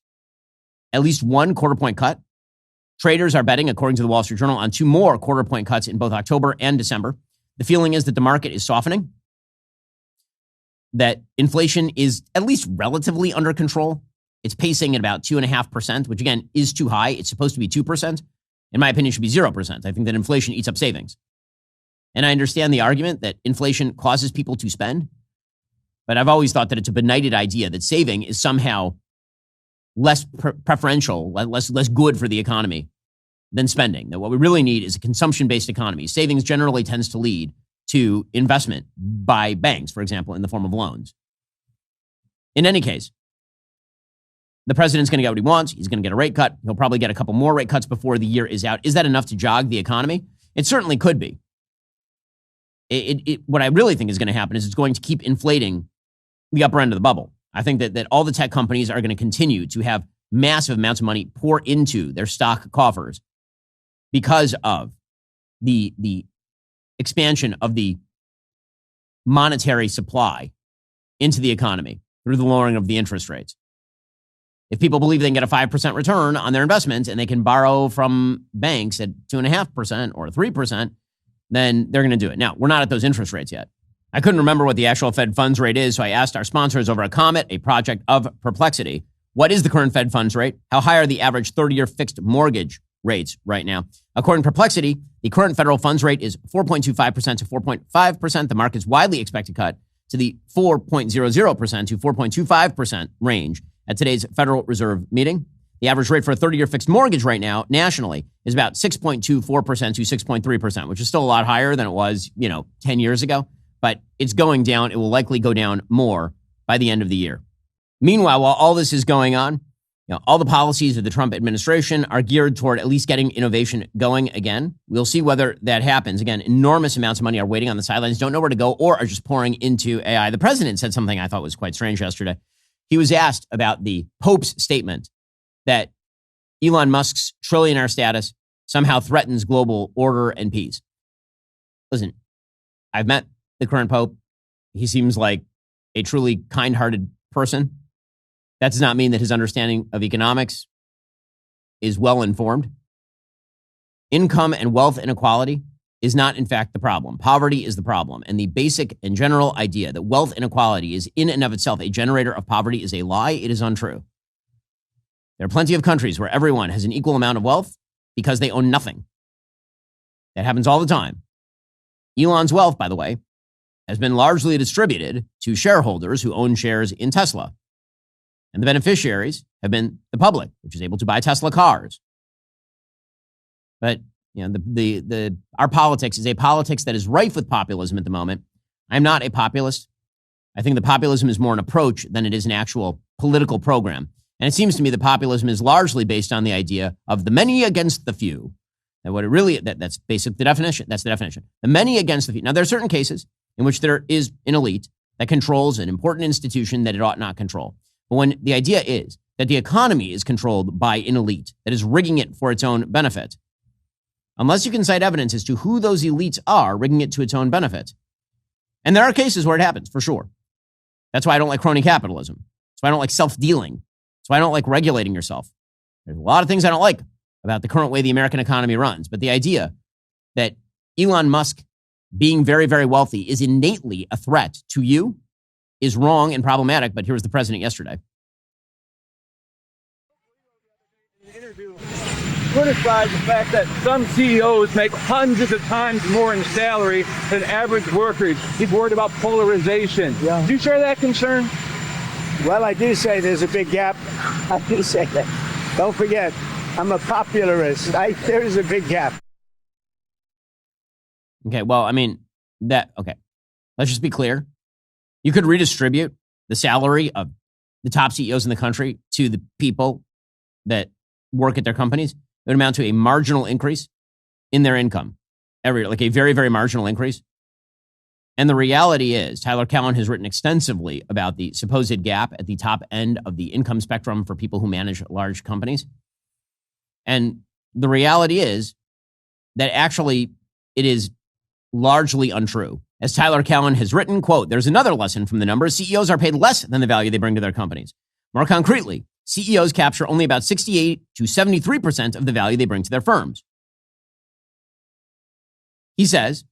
at least 1 quarter-point cut. Traders are betting, according to the Wall Street Journal, on 2 more quarter-point cuts in both October and December. The feeling is that the market is softening, that inflation is at least relatively under control. It's pacing at about 2.5%, which again is too high. It's supposed to be 2%. In my opinion, it should be 0%. I think that inflation eats up savings. And I understand the argument that inflation causes people to spend, but I've always thought that it's a benighted idea that saving is somehow less preferential, less good for the economy than spending. That what we really need is a consumption-based economy. Savings generally tends to lead to investment by banks, for example, in the form of loans. In any case, the president's going to get what he wants. He's going to get a rate cut. He'll probably get a couple more rate cuts before the year is out. Is that enough to jog the economy? It certainly could be. What I really think is going to happen is it's going to keep inflating the upper end of the bubble. I think that all the tech companies are going to continue to have massive amounts of money pour into their stock coffers because of the expansion of the monetary supply into the economy through the lowering of the interest rates. If people believe they can get a 5% return on their investments and they can borrow from banks at 2.5% or 3%, then they're going to do it. Now, we're not at those interest rates yet. I couldn't remember what the actual Fed funds rate is, so I asked our sponsors over at Comet, a project of perplexity, what is the current Fed funds rate? How high are the average 30-year fixed mortgage rates right now? According to Perplexity, the current federal funds rate is 4.25% to 4.5%. The market's widely expected cut to the 4.00% to 4.25% range at today's Federal Reserve meeting. The average rate for a 30-year fixed mortgage right now, nationally, is about 6.24% to 6.3%, which is still a lot higher than it was, 10 years ago. but it's going down. It will likely go down more by the end of the year. Meanwhile, while all this is going on, all the policies of the Trump administration are geared toward at least getting innovation going again. We'll see whether that happens. Again, enormous amounts of money are waiting on the sidelines, don't know where to go, or are just pouring into AI. The president said something I thought was quite strange yesterday. He was asked about the Pope's statement that Elon Musk's trillionaire status somehow threatens global order and peace. Listen, I've met the current Pope. He seems like a truly kind-hearted person. That does not mean that his understanding of economics is well informed. Income and wealth inequality is not, in fact, the problem. Poverty is the problem. And the basic and general idea that wealth inequality is in and of itself a generator of poverty is a lie. It is untrue. There are plenty of countries where everyone has an equal amount of wealth because they own nothing. That happens all the time. Elon's wealth, by the way, has been largely distributed to shareholders who own shares in Tesla. And the beneficiaries have been the public, which is able to buy Tesla cars. But our politics is a politics that is rife with populism at the moment. I'm not a populist. I think the populism is more an approach than it is an actual political program. And it seems to me that populism is largely based on the idea of the many against the few. And what it really, that's basically the definition. That's the definition. The many against the few. Now, there are certain cases in which there is an elite that controls an important institution that it ought not control. But when the idea is that the economy is controlled by an elite that is rigging it for its own benefit, unless you can cite evidence as to who those elites are rigging it to its own benefit, and there are cases where it happens, for sure. That's why I don't like crony capitalism. That's why I don't like self-dealing. That's why I don't like regulating yourself. There's a lot of things I don't like about the current way the American economy runs. But the idea that Elon Musk being very, very wealthy is innately a threat to you is wrong and problematic, but here was the president yesterday. Put aside the fact that some CEOs make hundreds of times more in salary than average workers. He's worried about polarization. Yeah. Do you share that concern? Well, I do say there's a big gap. I do say that. Don't forget, I'm a popularist. There is a big gap. Okay, well, I mean, okay. Let's just be clear. You could redistribute the salary of the top CEOs in the country to the people that work at their companies. It would amount to a marginal increase in their income. A very, very marginal increase. And the reality is, Tyler Cowen has written extensively about the supposed gap at the top end of the income spectrum for people who manage large companies. And the reality is that actually it is largely untrue. As Tyler Cowen has written, quote, there's another lesson from the numbers. CEOs are paid less than the value they bring to their companies. More concretely, CEOs capture only about 68 to 73% of the value they bring to their firms. He says,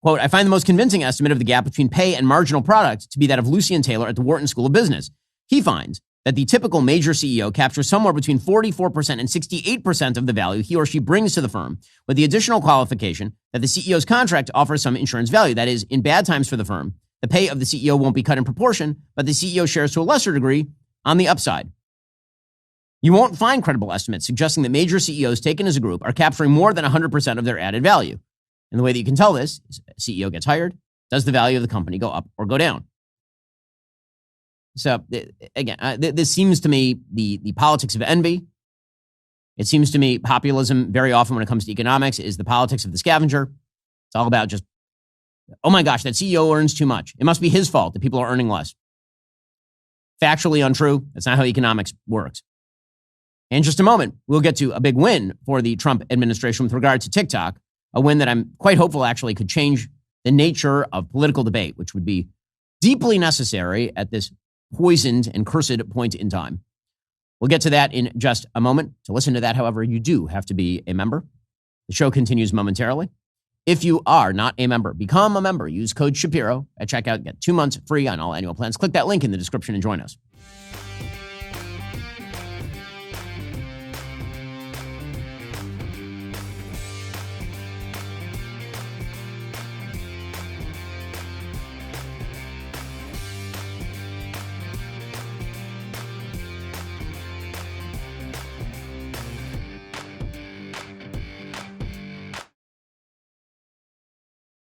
quote, I find the most convincing estimate of the gap between pay and marginal product to be that of Lucian Taylor at the Wharton School of Business. He finds that the typical major CEO captures somewhere between 44% and 68% of the value he or she brings to the firm, with the additional qualification that the CEO's contract offers some insurance value. That is, in bad times for the firm, the pay of the CEO won't be cut in proportion, but the CEO shares to a lesser degree on the upside. You won't find credible estimates suggesting that major CEOs taken as a group are capturing more than 100% of their added value. And the way that you can tell this is a CEO gets hired, does the value of the company go up or go down? So again, this seems to me the politics of envy. It seems to me populism very often when it comes to economics is the politics of the scavenger. It's all about just, oh my gosh, that CEO earns too much. It must be his fault that people are earning less. Factually untrue. That's not how economics works. In just a moment, we'll get to a big win for the Trump administration with regard to TikTok, a win that I'm quite hopeful actually could change the nature of political debate, which would be deeply necessary at this poisoned and cursed point in time. We'll get to that in just a moment. To listen to that, however, you do have to be a member. The show continues momentarily. If you are not a member, become a member. Use code Shapiro at checkout. Get 2 months free on all annual plans. Click that link in the description and join us.